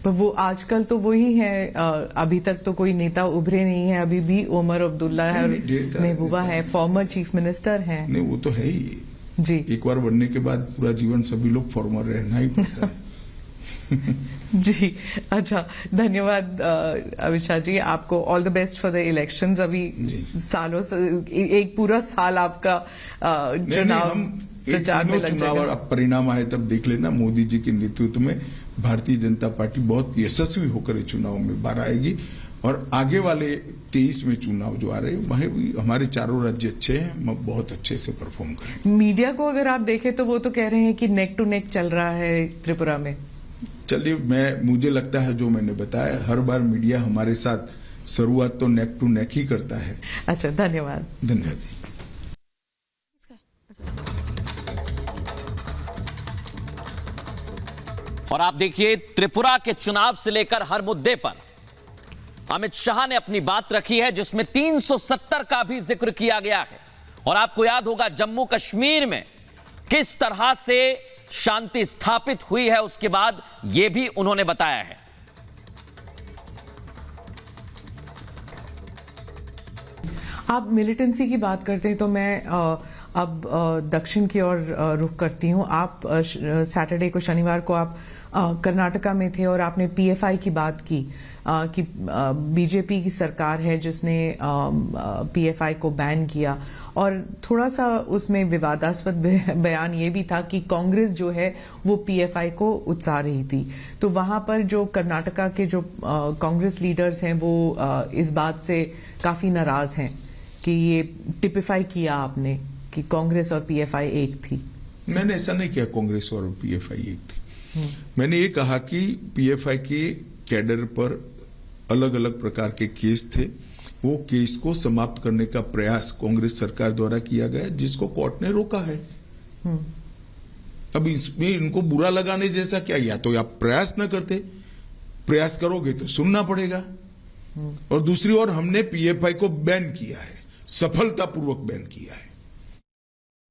पर वो आजकल तो वही है। अभी तक तो कोई नेता उभरे नहीं है। अभी भी उमर अब्दुल्ला है और महबूबा है, फॉर्मर चीफ मिनिस्टर हैं। नहीं, वो तो है ही जी। एक बार बनने के बाद पूरा जीवन सभी लोग फॉर्मर रहना ही पड़ता है। जी, अच्छा, धन्यवाद अमित शाह जी, आपको all the best for the elections. अभी सालों से एक पूरा साल आपका चुनाव प्रचार में लग चुनाव जाएगा। अब परिणाम आए तब देख लेना। मोदी जी के नेतृत्व में भारतीय जनता पार्टी बहुत यशस्वी होकर चुनाव में बाहर आएगी, और आगे वाले 23 में चुनाव जो आ रहे हैं वहीं भी हमारे चारों राज्य अच्छे हैं, हम बहुत अच्छे से परफॉर्म करेंगे। मीडिया को अगर आप देखें तो वो तो कह रहे हैं कि नेक टू नेक चल रहा है त्रिपुरा में। चलिए, मुझे लगता है जो मैंने बताया, हर बार मीडिया हमारे साथ शुरुआत तो नेक टू नेक ही करता है। अच्छा, धन्यवाद। धन्यवाद। और आप देखिए, त्रिपुरा के चुनाव से लेकर हर मुद्दे पर अमित शाह ने अपनी बात रखी है, जिसमें 370 का भी जिक्र किया गया है। और आपको याद होगा जम्मू कश्मीर में किस तरह से शांति स्थापित हुई है, उसके बाद यह भी उन्होंने बताया है। आप मिलिटेंसी की बात करते हैं तो मैं अब दक्षिण की ओर रुख करती हूं। आप सैटरडे को, शनिवार को आप कर्नाटका में थे और आपने पीएफआई की बात की कि बीजेपी की सरकार है जिसने पीएफआई को बैन किया, और थोड़ा सा उसमें विवादास्पद बयान ये भी था कि कांग्रेस जो है वो पीएफआई को उकसा रही थी। तो वहां पर जो कर्नाटका के जो कांग्रेस लीडर्स हैं वो इस बात से काफी नाराज हैं कि ये टिपिफाई किया आपने कि कांग्रेस और पीएफआई एक थी। मैंने ऐसा नहीं किया कांग्रेस और पीएफआई एक थी। मैंने ये कहा कि पीएफआई के कैडर पर अलग अलग प्रकार के केस थे, वो केस को समाप्त करने का प्रयास कांग्रेस सरकार द्वारा किया गया, जिसको कोर्ट ने रोका है। अब इसमें इनको बुरा लगाने जैसा क्या? या तो आप प्रयास न करते, प्रयास करोगे तो सुनना पड़ेगा। और दूसरी ओर हमने पीएफआई को बैन किया है, सफलतापूर्वक बैन किया है।